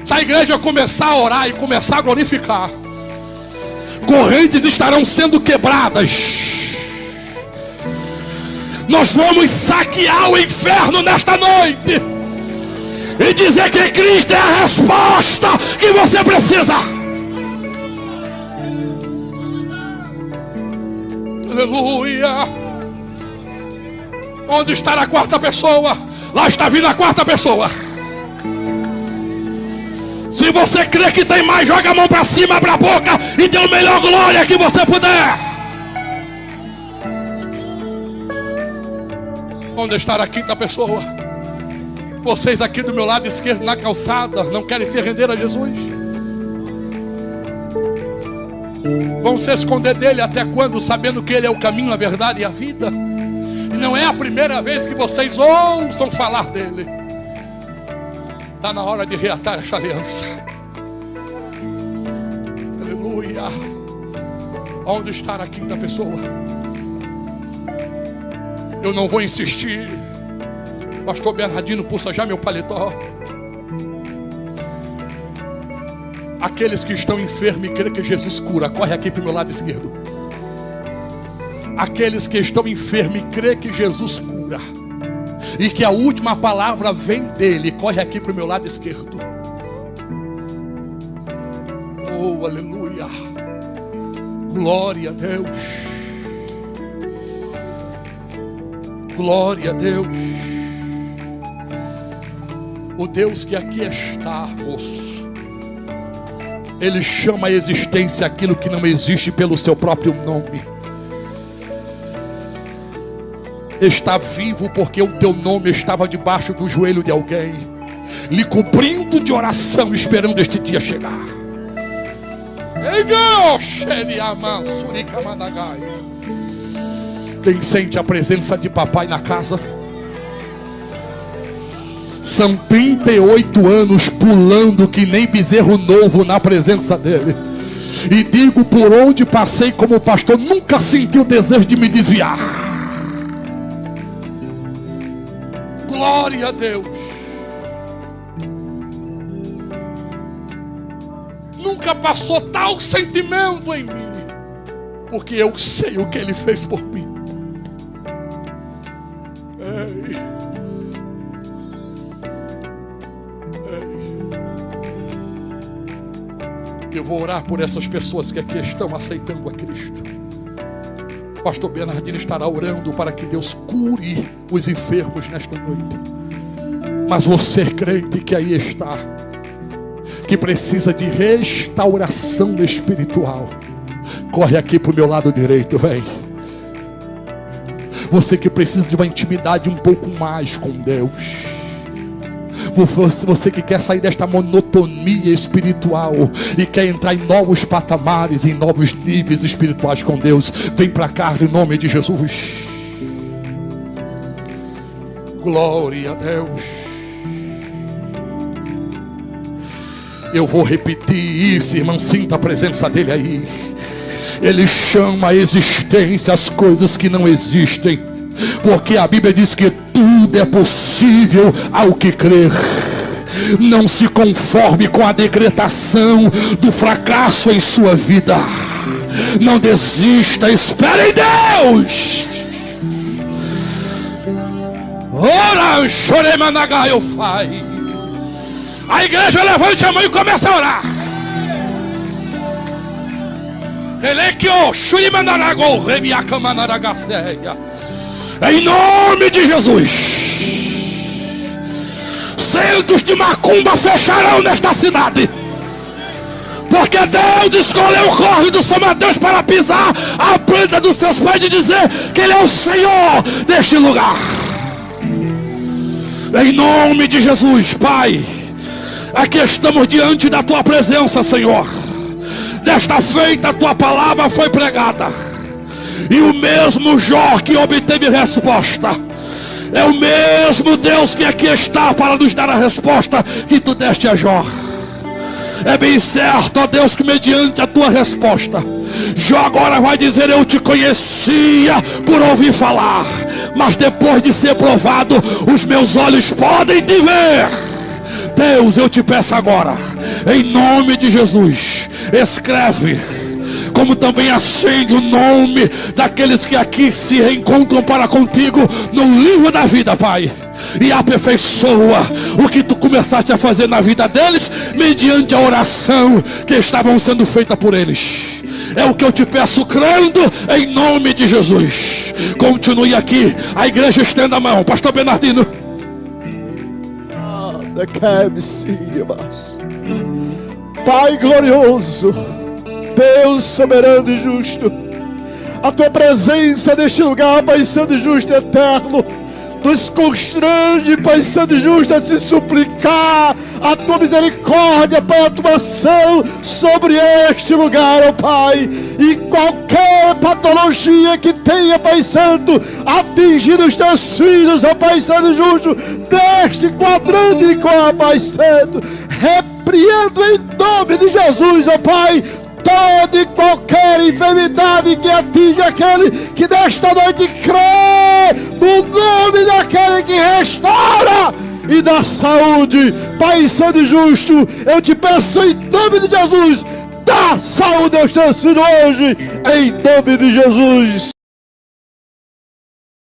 Se a igreja começar a orar e começar a glorificar, correntes estarão sendo quebradas. Nós vamos saquear o inferno nesta noite e dizer que Cristo é a resposta que você precisa. Aleluia. Onde está a quarta pessoa? Lá está vindo a quarta pessoa. Se você crê que tem mais, joga a mão para cima, abra a boca e dê a melhor glória que você puder. Onde está a quinta pessoa? Vocês aqui do meu lado esquerdo na calçada não querem se render a Jesus? Vão se esconder dele até quando, sabendo que ele é o caminho, a verdade e a vida? E não é a primeira vez que vocês ousam falar dele. Está na hora de reatar essa aliança. Aleluia. Onde está a quinta pessoa? Eu não vou insistir. Pastor Bernardino, puxa já meu paletó. Aqueles que estão enfermos e creem que Jesus cura, corre aqui para o meu lado esquerdo. Aqueles que estão enfermos e creem que Jesus cura e que a última palavra vem dele, corre aqui para o meu lado esquerdo. Oh, aleluia. Glória a Deus. Glória a Deus. O Deus que aqui está, moço, ele chama a existência aquilo que não existe pelo seu próprio nome. Está vivo porque o teu nome estava debaixo do joelho de alguém, lhe cobrindo de oração, esperando este dia chegar. Quem sente a presença de papai na casa? São 38 anos pulando que nem bezerro novo na presença dele. E digo, por onde passei como pastor, nunca senti o desejo de me desviar. Glória a Deus. Nunca passou tal sentimento em mim, porque eu sei o que ele fez por mim. Ei. Eu vou orar por essas pessoas que aqui estão aceitando a Cristo. Pastor Bernardino estará orando para que Deus cure os enfermos nesta noite. Mas você, crente que aí está, que precisa de restauração espiritual, corre aqui para o meu lado direito, vem. Você que precisa de uma intimidade um pouco mais com Deus. Você que quer sair desta monotonia espiritual e quer entrar em novos patamares, em novos níveis espirituais com Deus, vem para cá em nome de Jesus. Glória a Deus. Eu vou repetir isso, irmão, sinta a presença dele aí. Ele chama a existência as coisas que não existem, porque a Bíblia diz que tudo é possível ao que crer. Não se conforme com a decretação do fracasso em sua vida. Não desista, espere em Deus. Ora, choremanaga, eu fai. A igreja levante a mão e começa a orar. Em nome de Jesus, centros de macumba fecharão nesta cidade, porque Deus escolheu o corre do São Mateus para pisar a planta dos seus pés e dizer que Ele é o Senhor deste lugar. Em nome de Jesus, Pai, aqui estamos diante da Tua presença, Senhor. Desta feita a Tua palavra foi pregada, e o mesmo Jó que obteve resposta é o mesmo Deus que aqui está para nos dar a resposta que Tu deste a Jó. É bem certo, ó Deus, que mediante a Tua resposta, Jó agora vai dizer: eu te conhecia por ouvir falar, mas depois de ser provado, os meus olhos podem te ver. Deus, eu te peço agora, em nome de Jesus, escreve, como também acende o nome daqueles que aqui se reencontram para contigo no livro da vida, Pai, e aperfeiçoa o que Tu começaste a fazer na vida deles, mediante a oração que estavam sendo feita por eles. É o que eu te peço, crendo em nome de Jesus. Continue aqui, a igreja estenda a mão. Pastor Bernardino. Pai glorioso, Deus soberano e justo, a Tua presença neste lugar, Pai santo e justo e eterno, nos constrange, Pai santo e justo, a te suplicar a Tua misericórdia, Pai, a Tua ação sobre este lugar, ó Pai, e qualquer patologia que tenha, Pai santo, atingido os Teus filhos, ó Pai santo e justo, deste quadrante, ó Pai santo, repreendo em nome de Jesus, ó Pai, toda e qualquer enfermidade que atinge aquele que nesta noite crê no nome daquele que restaura e dá saúde. Pai santo e justo, eu te peço em nome de Jesus, dá saúde aos teus filhos hoje, em nome de Jesus.